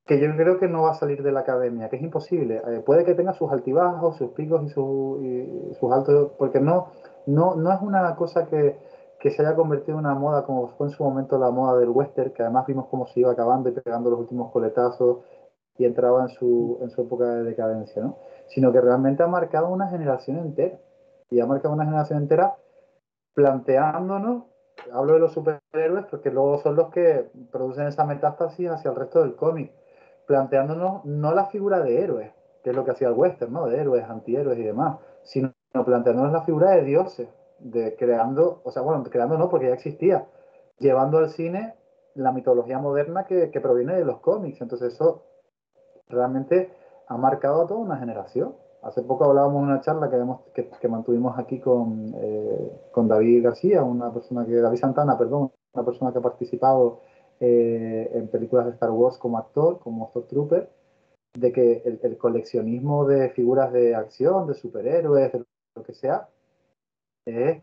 que yo creo que no va a salir de la academia, que es imposible. Puede que tenga sus altibajos, sus picos y sus altos, porque no es una cosa que se haya convertido en una moda como fue en su momento la moda del western, que además vimos cómo se iba acabando y pegando los últimos coletazos y entraba en su época de decadencia, ¿no? Sino que realmente ha marcado una generación entera. Y ha marcado una generación entera planteándonos, hablo de los superhéroes porque luego son los que producen esa metástasis hacia el resto del cómic, planteándonos no la figura de héroes, que es lo que hacía el western, ¿no? De héroes, antihéroes y demás, sino planteándonos la figura de dioses, de creando, o sea, bueno, creando no, porque ya existía, llevando al cine la mitología moderna que proviene de los cómics. Entonces eso realmente ha marcado a toda una generación. Hace poco hablábamos de una charla que mantuvimos aquí con David García, David Santana, perdón, una persona que ha participado en películas de Star Wars como actor, como Stormtrooper, de que el coleccionismo de figuras de acción, de superhéroes, de lo que sea, eh,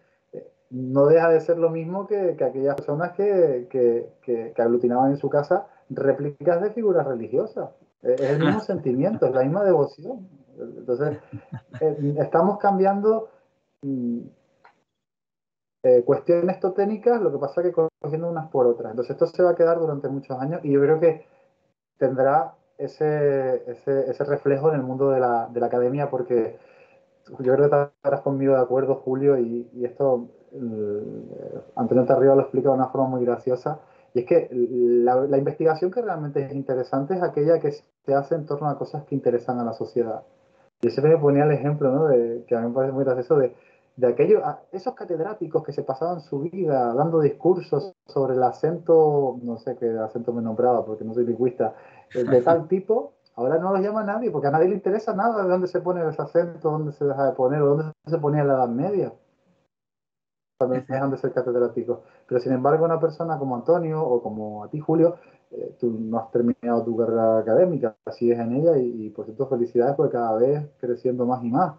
no deja de ser lo mismo que aquellas personas que aglutinaban en su casa réplicas de figuras religiosas. Es el mismo sentimiento, es la misma devoción. Entonces, estamos cambiando mm, cuestiones toténicas, lo que pasa es que cogiendo unas por otras. Entonces, esto se va a quedar durante muchos años y yo creo que tendrá ese reflejo en el mundo de la academia porque yo creo que estarás conmigo de acuerdo, Julio, y esto Antonio Tarrio lo explica de una forma muy graciosa, y es que la investigación que realmente es interesante es aquella que se hace en torno a cosas que interesan a la sociedad. Yo siempre me ponía el ejemplo, ¿no? Que a mí me parece muy gracioso de aquellos, esos catedráticos que se pasaban su vida dando discursos sobre el acento, no sé qué acento me nombraba porque no soy lingüista, de tal tipo, ahora no los llama nadie porque a nadie le interesa nada de dónde se pone ese acento, dónde se deja de poner o dónde se ponía en la Edad Media, cuando dejan de ser catedráticos. Pero sin embargo, una persona como Antonio o como a ti, Julio, tú no has terminado tu carrera académica, sigues en ella y por cierto felicidades porque cada vez creciendo más y más.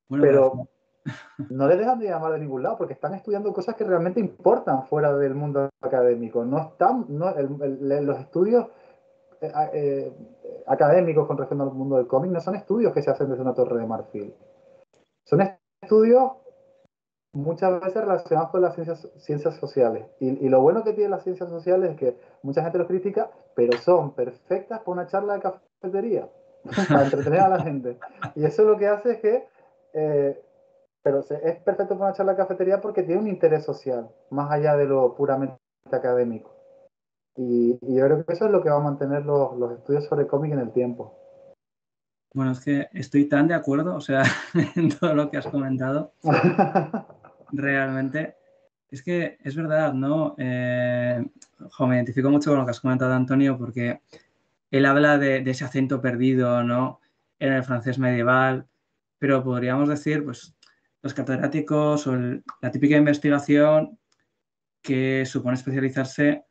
Bueno, Pero gracias. no les dejan de llamar de ningún lado porque están estudiando cosas que realmente importan fuera del mundo académico. No están, no, los estudios académicos con respecto al mundo del cómic no son estudios que se hacen desde una torre de marfil. Son estudios muchas veces relacionados con las ciencias sociales. Y lo bueno que tienen las ciencias sociales es que mucha gente los critica, pero son perfectas para una charla de cafetería, para entretener a la gente. Y eso lo que hace es que pero es perfecto para una charla de cafetería porque tiene un interés social, más allá de lo puramente académico. Y yo creo que eso es lo que va a mantener los estudios sobre cómic en el tiempo. Bueno, es que estoy tan de acuerdo, o sea, en todo lo que has comentado, realmente. Es que es verdad, ¿no? Me identifico mucho con lo que has comentado, Antonio, porque él habla de ese acento perdido, ¿no? En el francés medieval, pero podríamos decir, pues, los catedráticos o la típica investigación que supone especializarse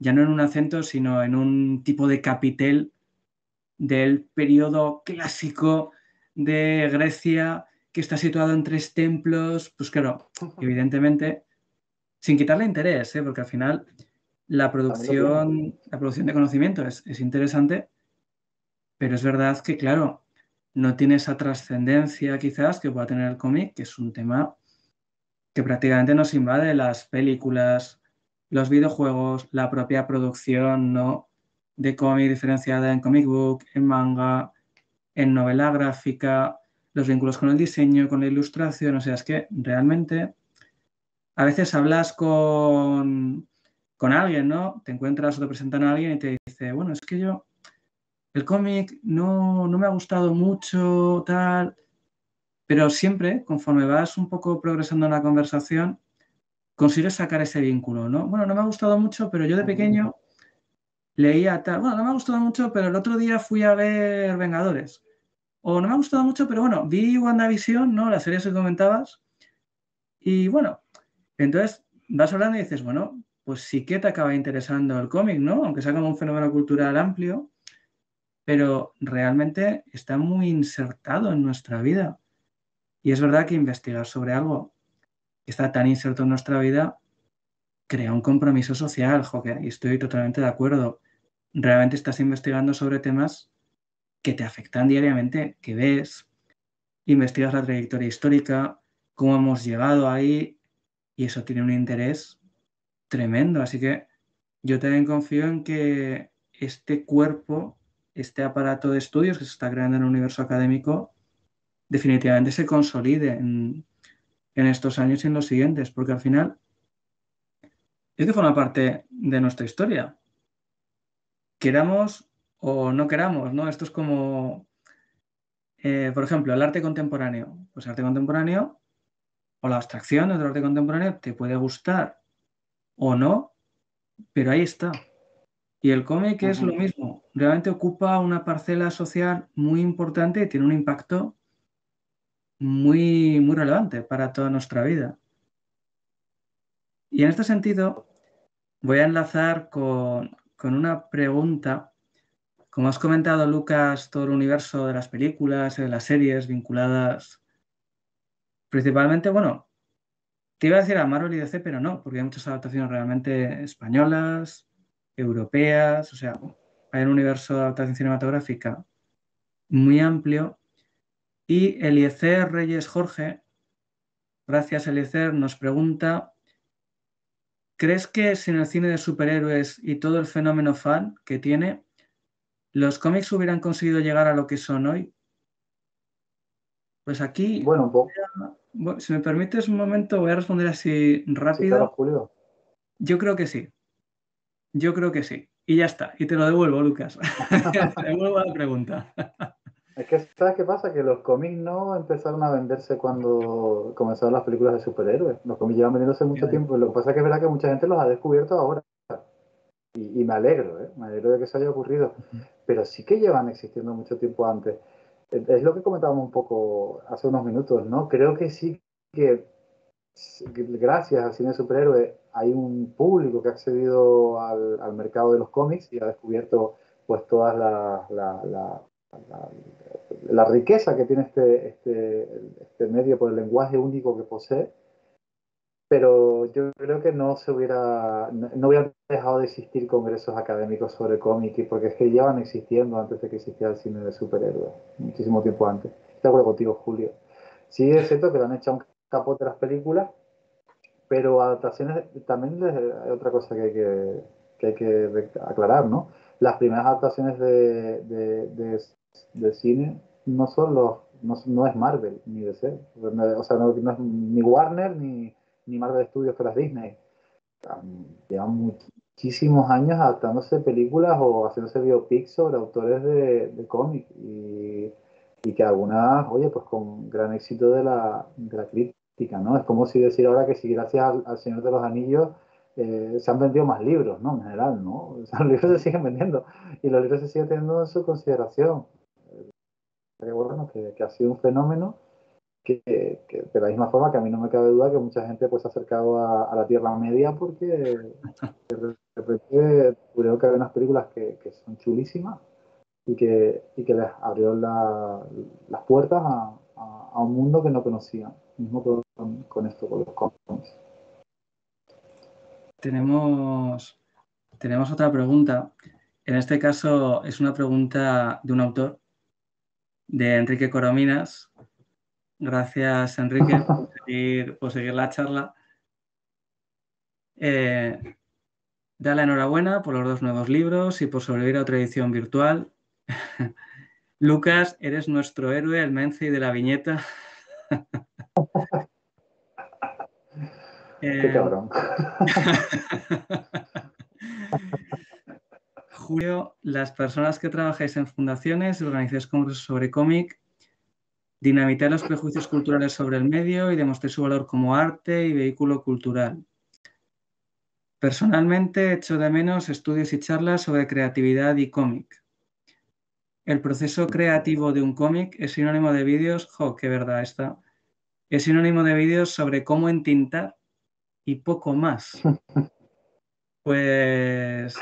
ya no en un acento, sino en un tipo de capitel del periodo clásico de Grecia que está situado en 3 templos. Pues claro, evidentemente, sin quitarle interés, porque al final También lo tiene. la producción de conocimiento es interesante, pero es verdad que, claro, no tiene esa trascendencia quizás que pueda tener el cómic, que es un tema que prácticamente nos invade las películas, los videojuegos, la propia producción, ¿no? De cómic diferenciada en comic book, en manga, en novela gráfica, los vínculos con el diseño, con la ilustración. O sea, es que realmente a veces hablas con alguien, ¿no? Te encuentras o te presentan a alguien y te dice, bueno, es que yo, el cómic no me ha gustado mucho, tal, pero siempre, conforme vas un poco progresando en la conversación, consigues sacar ese vínculo, ¿no? Bueno, no me ha gustado mucho, pero yo de pequeño leía tal, bueno, no me ha gustado mucho, pero el otro día fui a ver Vengadores. O no me ha gustado mucho, pero bueno, vi WandaVision, ¿no? La serie que comentabas. Y bueno, entonces vas hablando y dices, bueno, pues sí que te acaba interesando el cómic, ¿no? Aunque sea como un fenómeno cultural amplio, pero realmente está muy insertado en nuestra vida. Y es verdad que investigar sobre algo que está tan inserto en nuestra vida crea un compromiso social, Joker, y estoy totalmente de acuerdo. Realmente estás investigando sobre temas que te afectan diariamente, que ves, investigas la trayectoria histórica, cómo hemos llegado ahí, y eso tiene un interés tremendo. Así que yo también confío en que este cuerpo, este aparato de estudios que se está creando en el universo académico, definitivamente se consolide en estos años y en los siguientes, porque al final es que forma parte de nuestra historia. Queramos o no queramos, ¿no? Esto es como, por ejemplo, el arte contemporáneo. Pues el arte contemporáneo o la abstracción del arte contemporáneo te puede gustar o no, pero ahí está. Y el cómic es lo mismo. Realmente ocupa una parcela social muy importante y tiene un impacto muy, muy relevante para toda nuestra vida. Y en este sentido, voy a enlazar con una pregunta. Como has comentado, Lucas, todo el universo de las películas y de las series vinculadas principalmente, bueno, te iba a decir a Marvel y DC, pero no, porque hay muchas adaptaciones realmente españolas, europeas, o sea, hay un universo de adaptación cinematográfica muy amplio. Y Eliezer Reyes Jorge, gracias Eliezer, nos pregunta, ¿crees que sin el cine de superhéroes y todo el fenómeno fan que tiene, los cómics hubieran conseguido llegar a lo que son hoy? Pues aquí, Bueno, un poco. bueno, si me permites un momento, voy a responder así Sí, claro, rápido. Julio. Yo creo que sí. Yo creo que sí. Y ya está. Y te lo devuelvo, Lucas. Te devuelvo la pregunta. Es que, ¿sabes qué pasa? Que los cómics no empezaron a venderse cuando comenzaron las películas de superhéroes. Los cómics llevan vendiéndose mucho tiempo. Lo que pasa es que es verdad que mucha gente los ha descubierto ahora. Y me alegro, ¿eh? Me alegro de que eso haya ocurrido. Pero sí que llevan existiendo mucho tiempo antes. Es lo que comentábamos un poco hace unos minutos, ¿no? Creo que sí que gracias al cine de superhéroes hay un público que ha accedido al mercado de los cómics y ha descubierto pues toda la riqueza que tiene este medio por el lenguaje único que posee, pero yo creo que no hubiera dejado de existir congresos académicos sobre cómics, porque es que llevan existiendo antes de que existiera el cine de superhéroes, muchísimo tiempo antes. Estoy de acuerdo contigo, Julio. Sí es cierto que le han echado un capote a las películas, pero adaptaciones, también hay otra cosa que hay que aclarar, ¿no? Las primeras adaptaciones de cine no son no es Marvel ni DC. O sea, no es ni Warner ni Marvel Studios que las Disney. Llevan muchísimos años adaptándose películas o haciéndose biopics sobre autores de cómics y que algunas, oye, pues con gran éxito de la crítica, ¿no? Es como si decir ahora que si gracias al Señor de los Anillos se han vendido más libros, ¿no? En general, ¿no? O sea, los libros se siguen vendiendo y los libros se siguen teniendo en su consideración. Pero bueno, que ha sido un fenómeno que de la misma forma que a mí no me cabe duda que mucha gente pues se ha acercado a la Tierra Media porque de repente creo que hay unas películas que son chulísimas y que les abrió las puertas a un mundo que no conocían, mismo con esto, con los cómics. Tenemos otra pregunta. En este caso es una pregunta de un autor, de Enrique Corominas. Gracias, Enrique, por seguir la charla. Da la enhorabuena por los 2 nuevos libros y por sobrevivir a otra edición virtual. Lucas, eres nuestro héroe, el Menci de la viñeta. Qué cabrón. Julio, las personas que trabajáis en fundaciones y organizáis congresos sobre cómic, dinamitáis los prejuicios culturales sobre el medio y demostréis su valor como arte y vehículo cultural. Personalmente, echo de menos estudios y charlas sobre creatividad y cómic. El proceso creativo de un cómic es sinónimo de vídeos, qué verdad está, es sinónimo de vídeos sobre cómo entintar y poco más. Pues,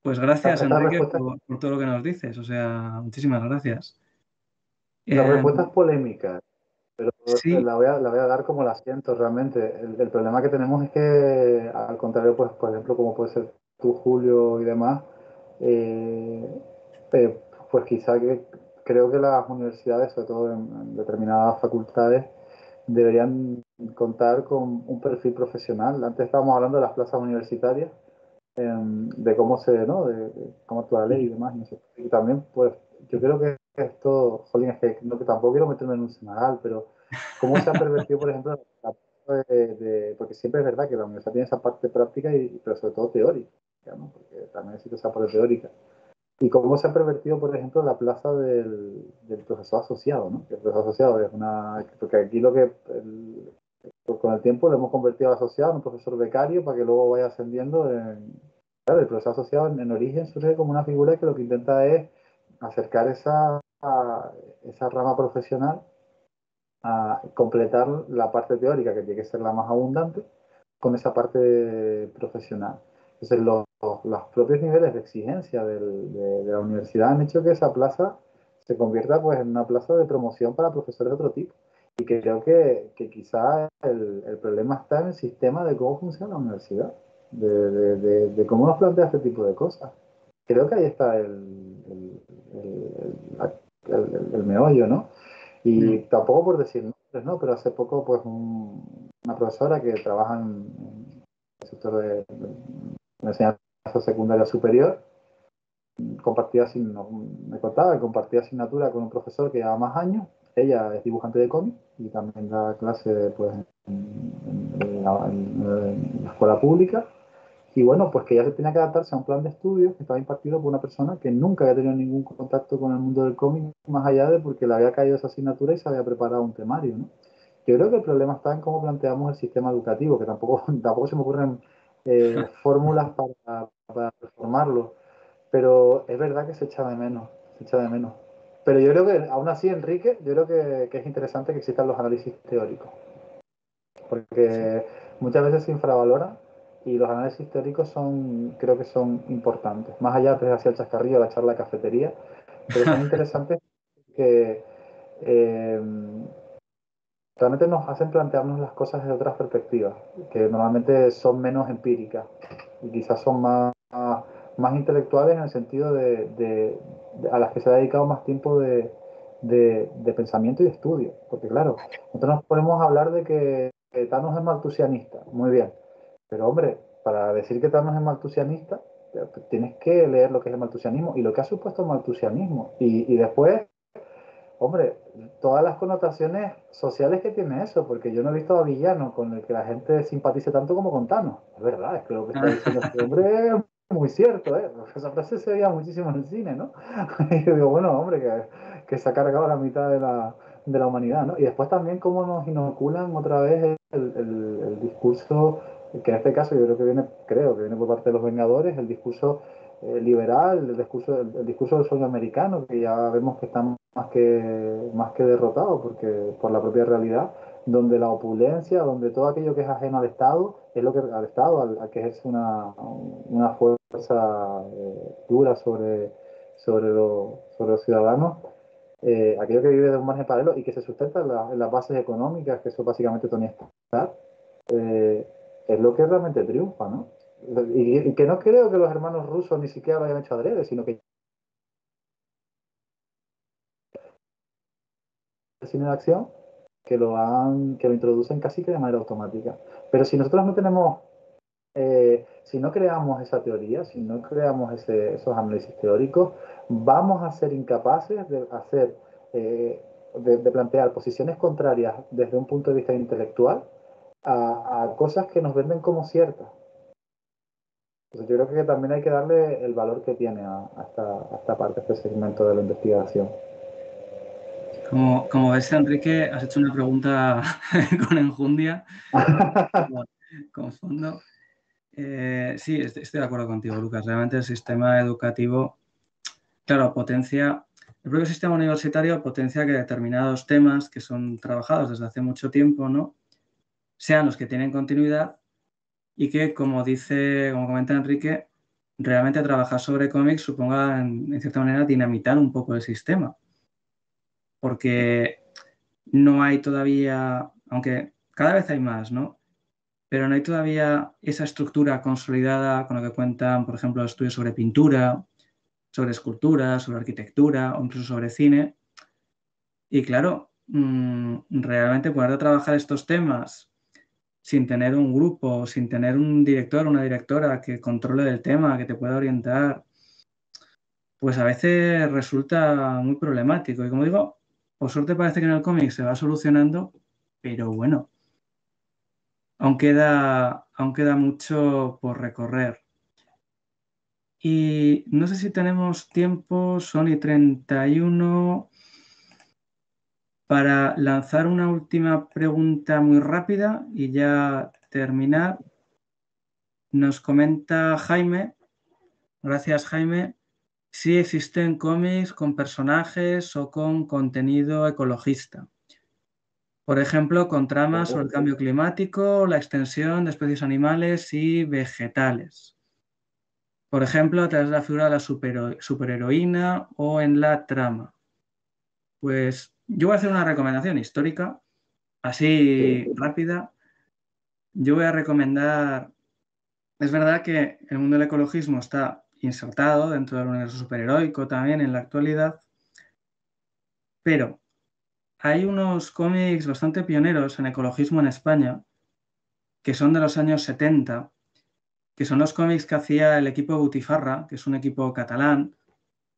pues gracias, Esta Enrique, respuesta, por todo lo que nos dices. O sea, muchísimas gracias. la Eh, respuesta es polémica, pero sí, la voy a dar como la siento realmente. El problema que tenemos es que, al contrario, pues, por ejemplo, como puede ser tú, Julio y demás, eh, eh, pues quizá que creo que las universidades, sobre todo en determinadas facultades, deberían contar con un perfil profesional. Antes estábamos hablando de las plazas universitarias, de cómo ¿no? De cómo actúa la ley y demás. No sé. Y también, pues, yo creo que esto, jolín, es que, no, que tampoco quiero meterme en un semanal, pero cómo se ha pervertido, por ejemplo, la parte porque siempre es verdad que la universidad tiene esa parte práctica, pero sobre todo teórica, ¿no? Porque también existe esa parte teórica. Y cómo se ha pervertido, por ejemplo, la plaza del profesor asociado, ¿no? Que el profesor asociado es una... Porque aquí con el tiempo lo hemos convertido al asociado en un profesor becario para que luego vaya ascendiendo Claro, el profesor asociado en origen surge como una figura que lo que intenta es acercar esa rama profesional a completar la parte teórica, que tiene que ser la más abundante, con esa parte profesional. Entonces, los propios niveles de exigencia de la universidad han hecho que esa plaza se convierta pues, en una plaza de promoción para profesores de otro tipo. Y creo que quizá el problema está en el sistema de cómo funciona la universidad, de cómo nos plantea este tipo de cosas. Creo que ahí está el meollo, ¿no? Y tampoco por decir nombres, ¿no? Pero hace poco, pues, una profesora que trabaja en el sector de enseñanza secundaria superior, me contaba que compartía asignatura con un profesor que lleva más años. Ella es dibujante de cómic y también da clase pues, en la escuela pública. Y bueno, pues que ya se tenía que adaptarse a un plan de estudios que estaba impartido por una persona que nunca había tenido ningún contacto con el mundo del cómic, más allá de porque le había caído esa asignatura y se había preparado un temario, ¿no? Yo creo que el problema está en cómo planteamos el sistema educativo, que tampoco, tampoco se me ocurren fórmulas para reformarlo, pero es verdad que se echa de menos, se echa de menos. Pero yo creo que, aún así, Enrique, yo creo que es interesante que existan los análisis teóricos, Sí. porque muchas veces se infravaloran y los análisis teóricos son, creo que son importantes. Más allá de hacer el chascarrillo, la charla de cafetería, pero son interesantes que eh, realmente nos hacen plantearnos las cosas desde otras perspectivas, que normalmente son menos empíricas y quizás son más intelectuales en el sentido a las que se ha dedicado más tiempo de pensamiento y de estudio. Porque claro, nosotros nos podemos hablar de que Thanos es maltusianista, muy bien, pero hombre, para decir que Thanos es maltusianista, tienes que leer lo que es el maltusianismo y lo que ha supuesto el maltusianismo. Y después, hombre, todas las connotaciones sociales que tiene eso, porque yo no he visto a villano con el que la gente simpatice tanto como con Thanos. Es verdad, es que lo que está diciendo este hombre es muy cierto, ¿eh? Esa frase se veía muchísimo en el cine, ¿no? Y yo digo, bueno, hombre, que se ha cargado la mitad de la humanidad, ¿no? Y después también cómo nos inoculan otra vez el discurso, que en este caso yo creo que viene por parte de los Vengadores, el discurso liberal, el discurso del sueño americano, que ya vemos que está más que derrotado porque, por la propia realidad, donde la opulencia, donde todo aquello que es ajeno al Estado, es lo que al Estado, al que ejerce una fuerza dura sobre los ciudadanos, aquello que vive de un margen paralelo y que se sustenta en las bases económicas, que eso básicamente Tony Stark, eh, es lo que realmente triunfa, ¿no? Y que no creo que los hermanos rusos ni siquiera lo hayan hecho adrede, sino que el cine de acción que lo introducen casi que de manera automática. Pero si nosotros no tenemos, si no creamos esa teoría, si no creamos esos análisis teóricos, vamos a ser incapaces de hacer, de plantear posiciones contrarias desde un punto de vista intelectual a cosas que nos venden como ciertas. Entonces yo creo que también hay que darle el valor que tiene a esta parte, a este segmento de la investigación. Como ves, Enrique, has hecho una pregunta con enjundia, con fondo. Sí, estoy de acuerdo contigo, Lucas. Realmente el sistema educativo, claro, potencia, el propio sistema universitario potencia que determinados temas que son trabajados desde hace mucho tiempo, ¿no?, sean los que tienen continuidad y que, como comenta Enrique, realmente trabajar sobre cómics suponga, en cierta manera, dinamitar un poco el sistema. Porque no hay todavía, aunque cada vez hay más, ¿no?, pero no hay todavía esa estructura consolidada con la que cuentan, por ejemplo, estudios sobre pintura, sobre escultura, sobre arquitectura o incluso sobre cine. Y claro, realmente poder trabajar estos temas sin tener un grupo, sin tener un director o una directora que controle el tema, que te pueda orientar, pues a veces resulta muy problemático. Y como digo, por suerte parece que en el cómic se va solucionando, pero bueno, aún queda mucho por recorrer. Y no sé si tenemos tiempo, son y 31, para lanzar una última pregunta muy rápida y ya terminar. Nos comenta Jaime, gracias Jaime, si existen cómics con personajes o con contenido ecologista. Por ejemplo, con tramas sobre el cambio climático, la extensión de especies animales y vegetales. Por ejemplo, a través de la figura de la superheroína o en la trama. Pues yo voy a hacer una recomendación histórica, así Sí. rápida. Yo voy a recomendar, es verdad que el mundo del ecologismo está insertado dentro del universo superheroico también en la actualidad, pero hay unos cómics bastante pioneros en ecologismo en España, que son de los años 70, que son los cómics que hacía el equipo Butifarra, que es un equipo catalán,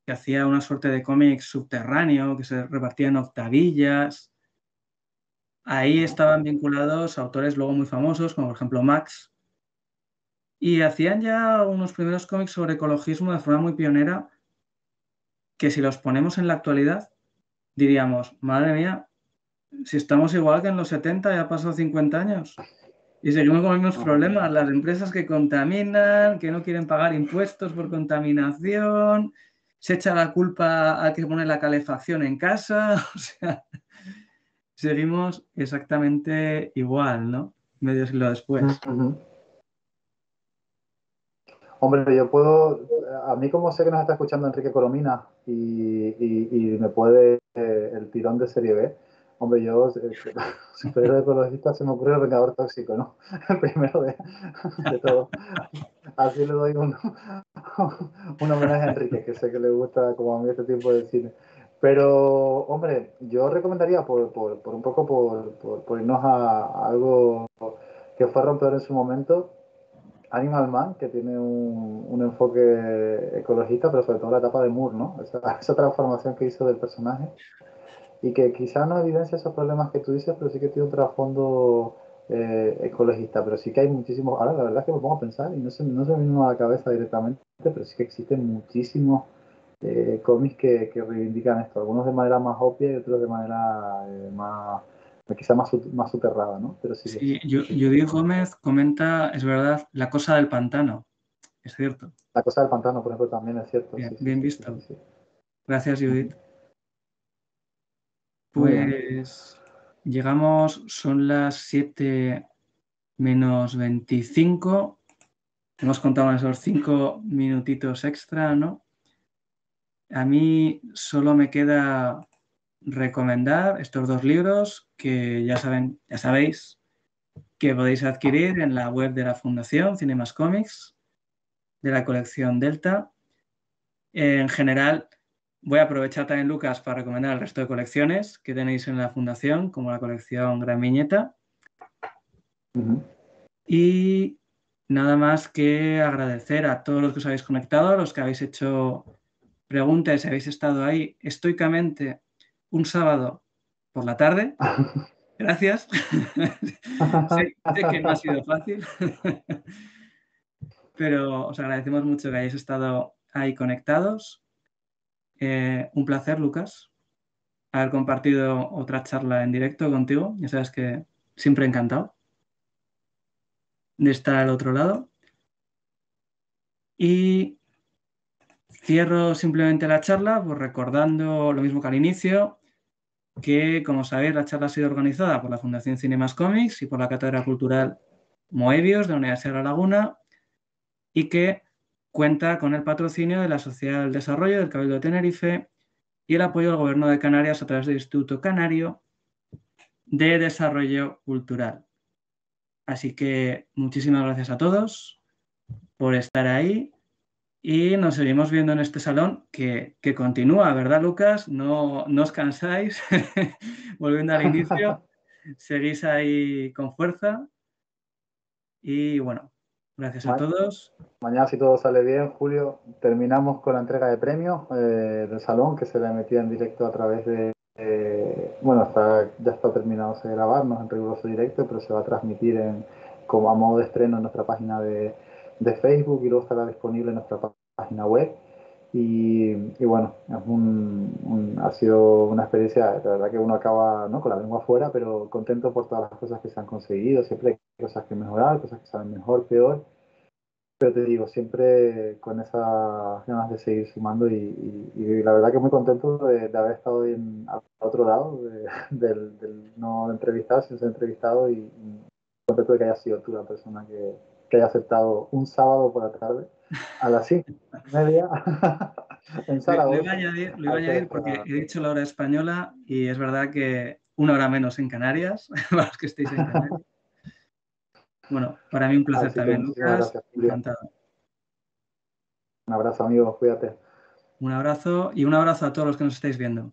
que hacía una suerte de cómic subterráneo que se repartía en octavillas. Ahí estaban vinculados autores luego muy famosos, como por ejemplo Max, y hacían ya unos primeros cómics sobre ecologismo de forma muy pionera, que si los ponemos en la actualidad, diríamos, madre mía, si estamos igual que en los 70, ya ha pasado 50 años. Y seguimos con los mismos problemas. Las empresas que contaminan, que no quieren pagar impuestos por contaminación, se echa la culpa al que pone la calefacción en casa. O sea, seguimos exactamente igual, ¿no? Medio siglo después. Hombre, yo puedo, a mí como sé que nos está escuchando Enrique Coromina y me puede el tirón de serie B, hombre, yo, superhéroe ecologista, se me ocurre el Vengador Tóxico, ¿no? El primero de todo. Así le doy un homenaje a Enrique, que sé que le gusta como a mí este tipo de cine. Pero, hombre, yo recomendaría por un poco por irnos a algo que fue rompedor en su momento, Animal Man, que tiene un enfoque ecologista, pero sobre todo la etapa de Moore, ¿no? Esa transformación que hizo del personaje y que quizás no evidencia esos problemas que tú dices, pero sí que tiene un trasfondo ecologista. Pero sí que hay muchísimos. Ahora, la verdad es que me pongo a pensar y no se me vino a la cabeza directamente, pero sí que existen muchísimos cómics que reivindican esto. Algunos de manera más obvia y otros de manera más. Quizá más soterrada, ¿no? Pero sí que Sí, existe. Judith Gómez comenta, es verdad, La cosa del pantano. Es cierto. La cosa del pantano, por ejemplo, también es cierto. Bien, Sí, sí, bien sí, sí, visto. sí, sí. Gracias, Ujú. Judith. Muy bien. Pues llegamos, son las 7 menos 25. Hemos contado esos 5 minutitos extra, ¿no? A mí solo me queda recomendar estos 2 libros que ya sabéis que podéis adquirir en la web de la Fundación Cinemas Comics, de la colección Delta. En general, voy a aprovechar también, Lucas, para recomendar el resto de colecciones que tenéis en la Fundación, como la colección Gran Viñeta. Ujú. Y nada más que agradecer a todos los que os habéis conectado, a los que habéis hecho preguntas y habéis estado ahí estoicamente un sábado por la tarde. Gracias. sé que no ha sido fácil, pero os agradecemos mucho que hayáis estado ahí conectados. Un placer, Lucas, haber compartido otra charla en directo contigo. Ya sabes que siempre encantado de estar al otro lado. Y cierro simplemente la charla pues recordando lo mismo que al inicio, que como sabéis la charla ha sido organizada por la Fundación Cinemas Comics y por la Cátedra Cultural Moebius de la Universidad de La Laguna y que cuenta con el patrocinio de la Sociedad del Desarrollo del Cabildo de Tenerife y el apoyo del Gobierno de Canarias a través del Instituto Canario de Desarrollo Cultural. Así que muchísimas gracias a todos por estar ahí y nos seguimos viendo en este salón que continúa, ¿verdad, Lucas? No os cansáis. Volviendo al inicio, seguís ahí con fuerza y bueno, gracias a Ma- todos. Mañana, si todo sale bien, Julio, terminamos con la entrega de premios del salón, que se le emitía en directo a través de. Bueno, ya está terminado de grabarnos en riguroso directo, pero se va a transmitir como a modo de estreno en nuestra página de Facebook y luego estará disponible en nuestra página web. Y bueno, ha sido una experiencia, la verdad que uno acaba, ¿no?, con la lengua afuera, pero contento por todas las cosas que se han conseguido. Siempre hay cosas que mejorar, cosas que salen mejor, peor. Pero te digo, siempre con esas ganas de seguir sumando y la verdad que muy contento de haber estado al otro lado, del no entrevistado, sin ser entrevistado y contento de que hayas sido tú la persona que haya aceptado un sábado por la tarde a las 5:30 en Zaragoza. Lo iba a añadir porque he dicho la hora española y es verdad que una hora menos en Canarias, para los que estéis en Canarias. Bueno, para mí un placer Así que también, muchísimas Lucas. gracias, Julio. Encantado. Un abrazo, amigo, cuídate. Un abrazo y un abrazo a todos los que nos estáis viendo.